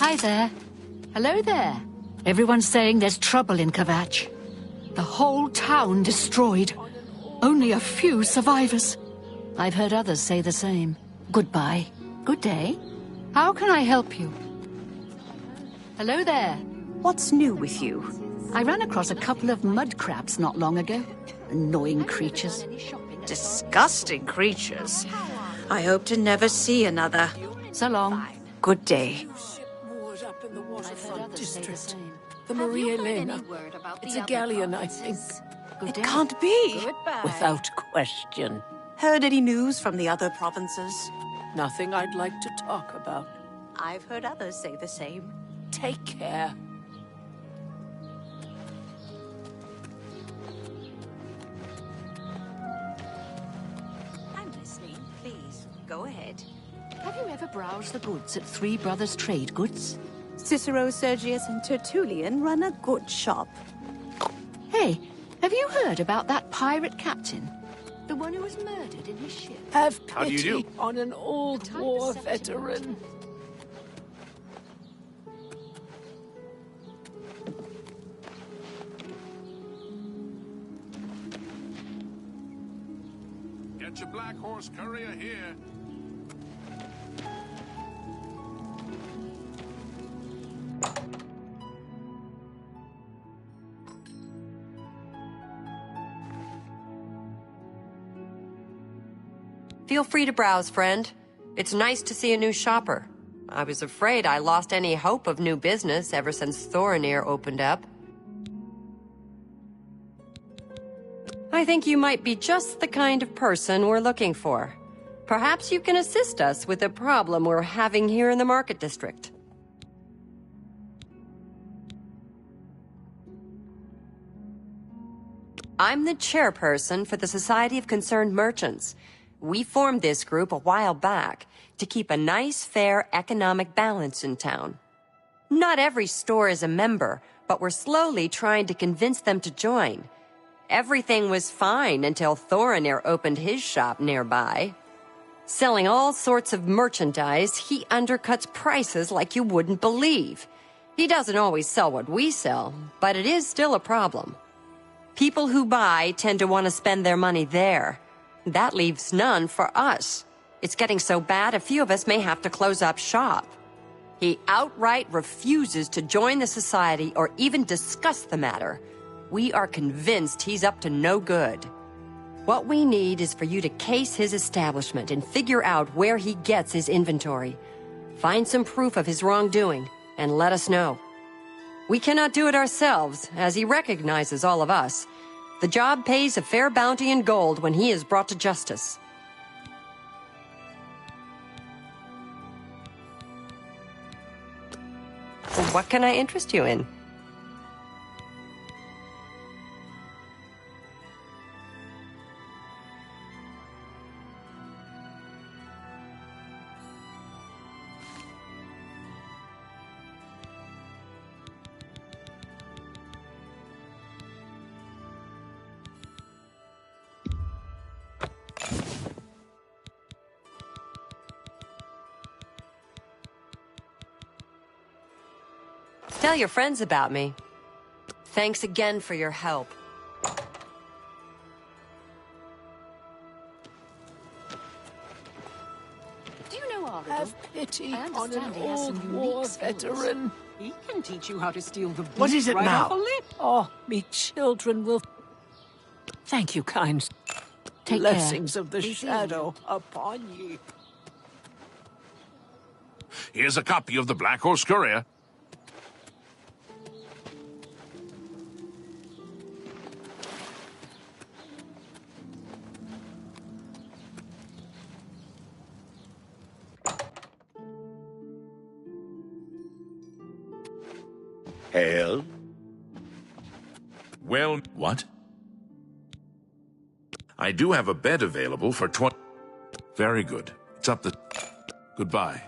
Hi there. Hello there. Everyone's saying there's trouble in Kvatch. The whole town destroyed. Only a few survivors. I've heard others say the same. Goodbye. Good day. How can I help you? Hello there. What's new with you? I ran across a couple of mud crabs not long ago. Annoying creatures. Disgusting creatures. I hope to never see another. So long. Good day. The Maria Elena. It's a galleon, I think. It can't be. Without question. Heard any news from the other provinces? Nothing I'd like to talk about. I've heard others say the same. Take care. I'm listening. Please, go ahead. Have you ever browsed the goods at Three Brothers Trade Goods? Cicero, Sergius, and Tertullian run a good shop. Hey, have you heard about that pirate captain? The one who was murdered in his ship? Have How do you pity do? on an old war veteran. Get your Black Horse courier here. Feel free to browse, friend. It's nice to see a new shopper. I was afraid I lost any hope of new business ever since Thorinir opened up. I think you might be just the kind of person we're looking for. Perhaps you can assist us with a problem we're having here in the Market District. I'm the chairperson for the Society of Concerned Merchants. We formed this group a while back to keep a nice, fair economic balance in town. Not every store is a member, but we're slowly trying to convince them to join. Everything was fine until Thorinir opened his shop nearby. Selling all sorts of merchandise, he undercuts prices like you wouldn't believe. He doesn't always sell what we sell, but it is still a problem. People who buy tend to want to spend their money there. That leaves none for us. It's getting so bad a few of us may have to close up shop. He outright refuses to join the society or even discuss the matter. We are convinced he's up to no good. What we need is for you to case his establishment and figure out where he gets his inventory. Find some proof of his wrongdoing and let us know. We cannot do it ourselves, as he recognizes all of us. The job pays a fair bounty in gold when he is brought to justice. What can I interest you in? Tell your friends about me. Thanks again for your help. Do you know Argo? Have pity I on understand an he has old some war unique skills. veteran. He can teach you how to steal the What beef is it right now? off a lip. Oh, me children will... Thank you, kind. Take care. Blessings of the Be seeing shadow upon ye. Here's a copy of the Black Horse Courier. Hail? Well, what? I do have a bed available for 20... Very good. It's up the... Goodbye.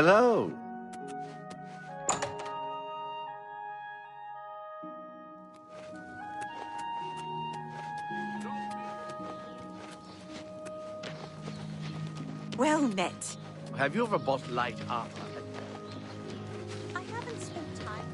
Hello. Well met. Have you ever bought light armor? I haven't spent time.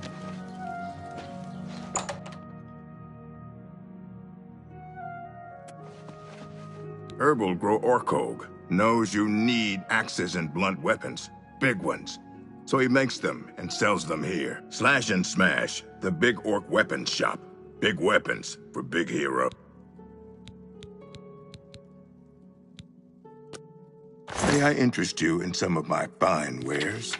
Herbal grow Orkog knows you need axes and blunt weapons, big ones. So he makes them and sells them here. Slash and Smash, the big orc weapons shop. Big weapons for big hero. May I interest you in some of my fine wares?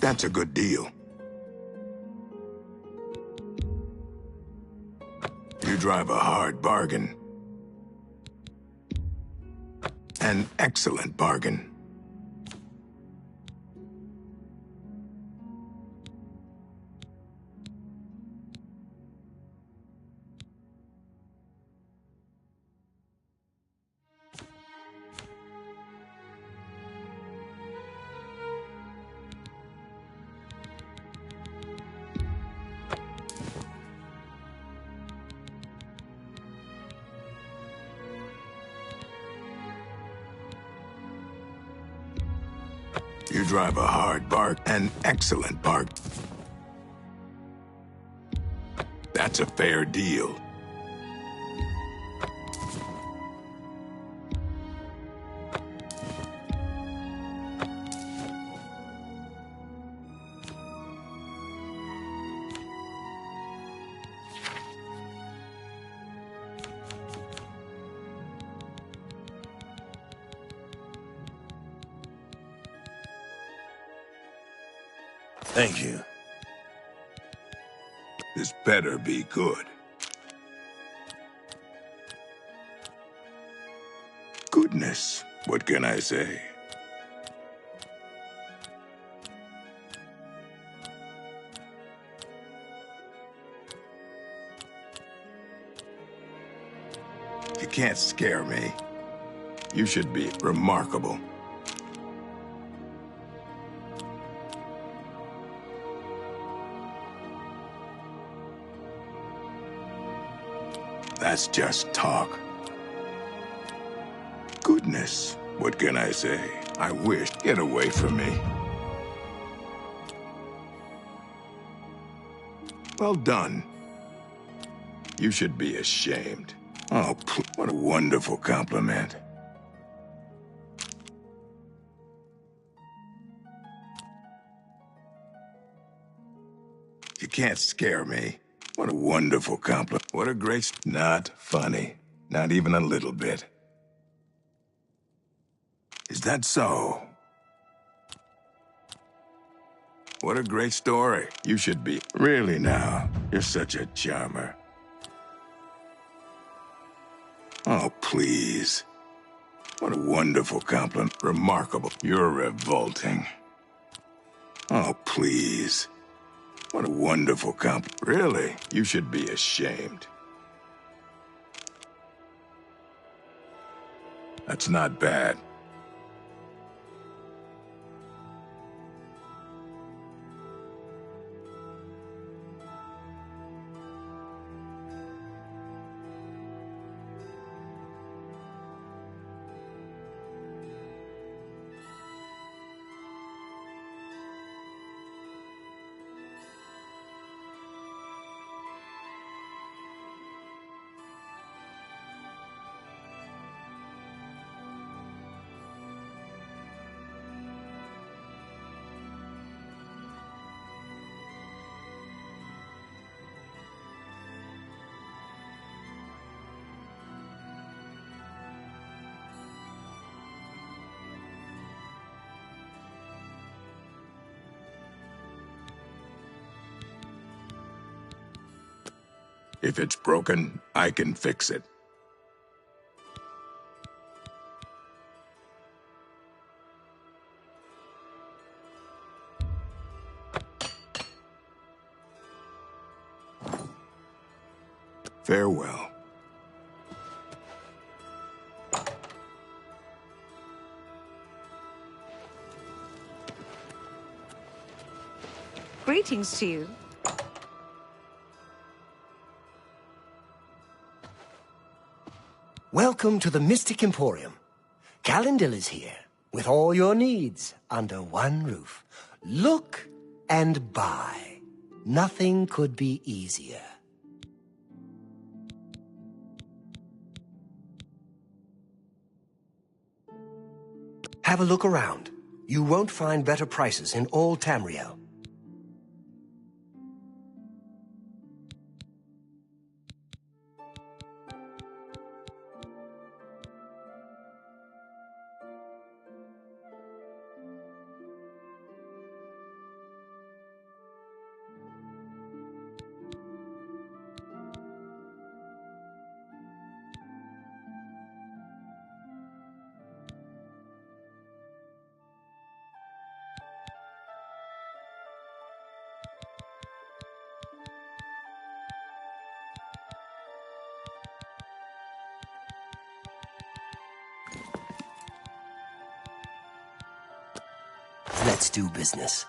That's a good deal. You drive a hard bargain. An excellent bargain. You drive a hard bargain, an excellent bargain. That's a fair deal. Thank you. This better be good. Goodness, what can I say? You can't scare me. You should be remarkable. That's just talk. Goodness, what can I say? I wish. Get away from me. Well done. You should be ashamed. Oh, what a wonderful compliment. You can't scare me. What a wonderful compliment. What a great... Not funny. Not even a little bit. Is that so? What a great story. You should be... Really now, you're such a charmer. Oh, please. What a wonderful compliment. Remarkable. You're revolting. Oh, please. What a wonderful compliment. Really, you should be ashamed. That's not bad. If it's broken, I can fix it. Farewell. Greetings to you. Welcome to the Mystic Emporium. Calendil is here, with all your needs under one roof. Look and buy. Nothing could be easier. Have a look around. You won't find better prices in all Tamriel. Let's do business.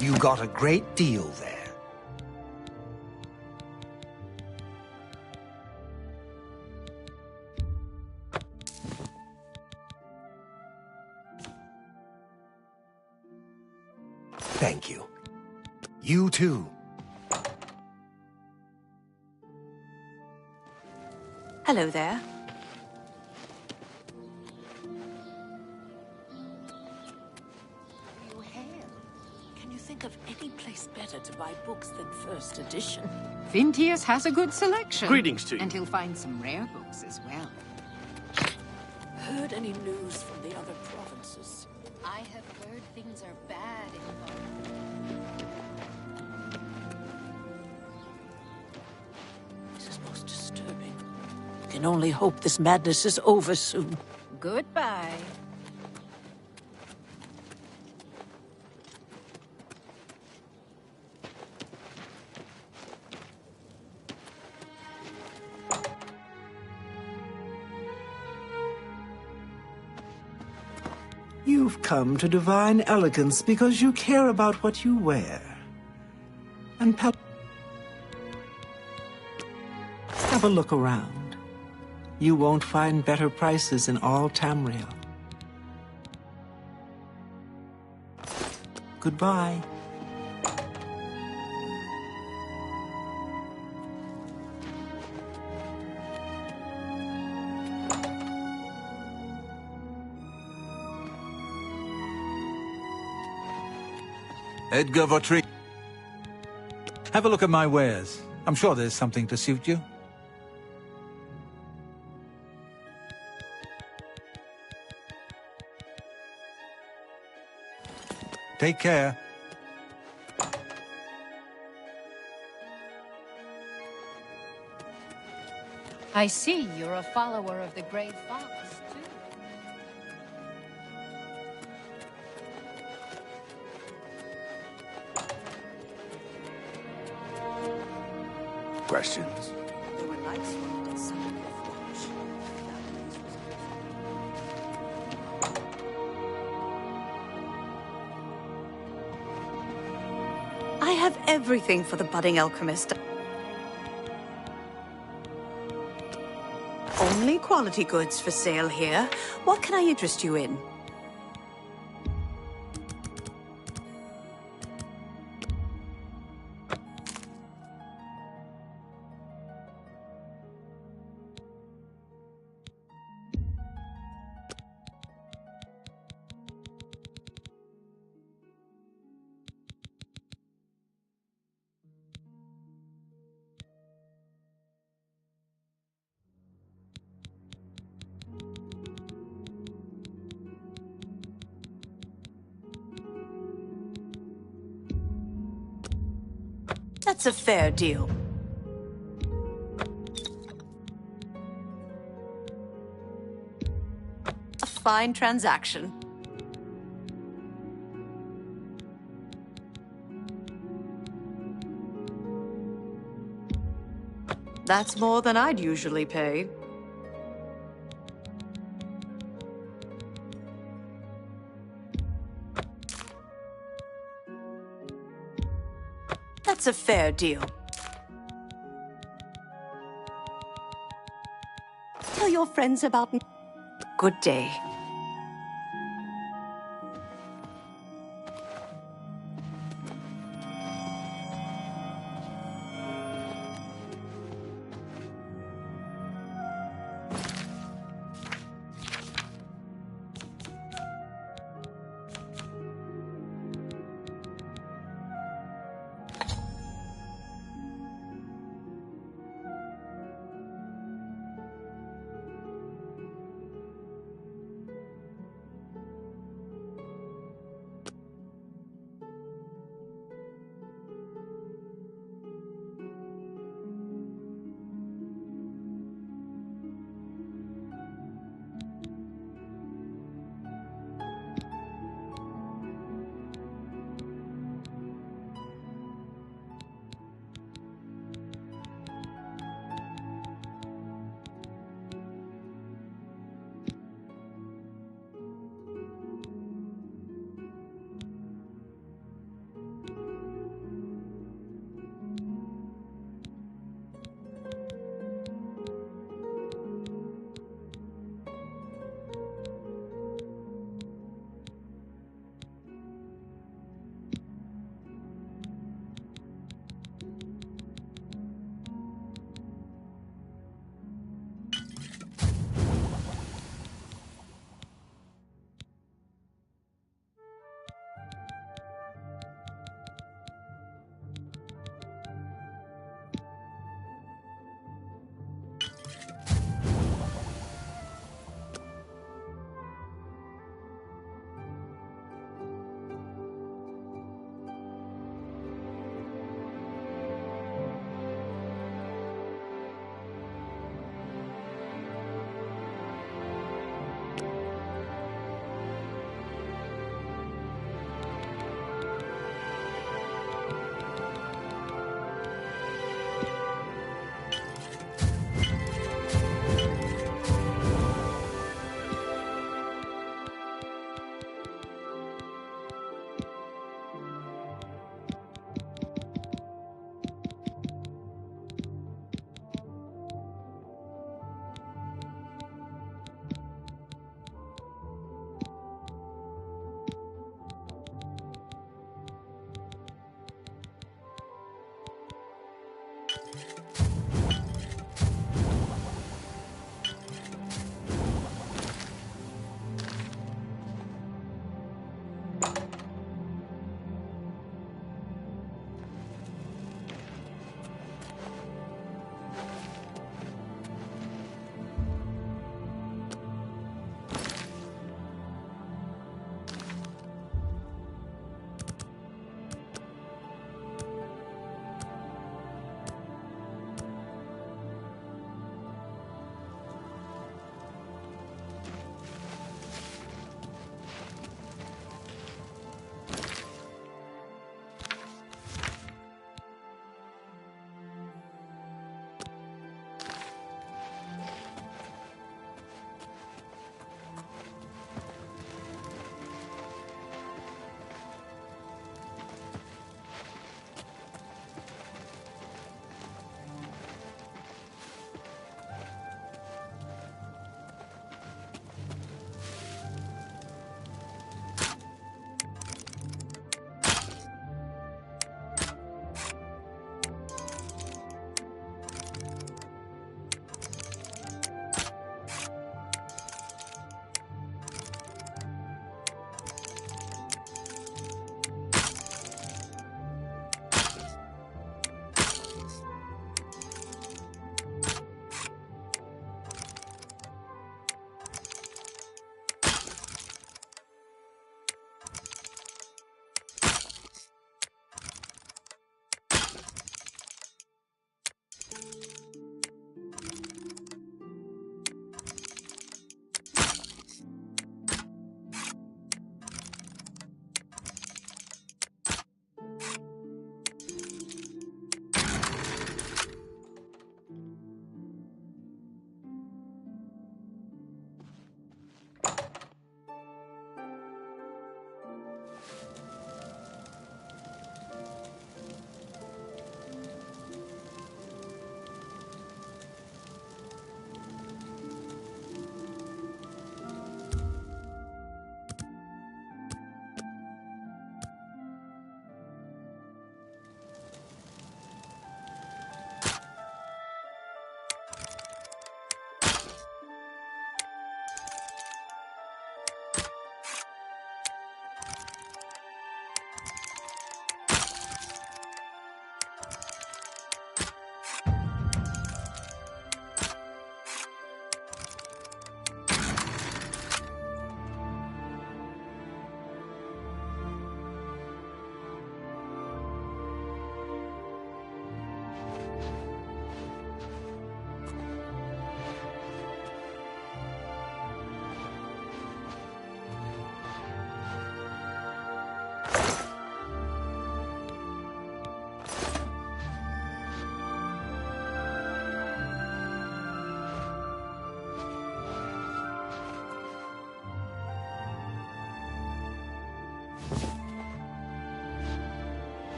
You got a great deal there. Thank you. You too. Hello there. Of any place better to buy books than First Edition. Vintius has a good selection. Greetings to you. And he'll find some rare books as well. Heard any news from the other provinces? I have heard things are bad in This is most disturbing. Can only hope this madness is over soon. Goodbye. You've come to divine elegance because you care about what you wear. And have a look around. You won't find better prices in all Tamriel. Goodbye. Edgar Vautry. Have a look at my wares. I'm sure there's something to suit you. Take care. I see you're a follower of the Grey Fox, too. Questions? They were nice when I did some of your flash. I have everything for the budding alchemist. Only quality goods for sale here. What can I interest you in? That's a fair deal. A fine transaction. That's more than I'd usually pay. That's a fair deal. Tell your friends about me. Good day.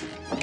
you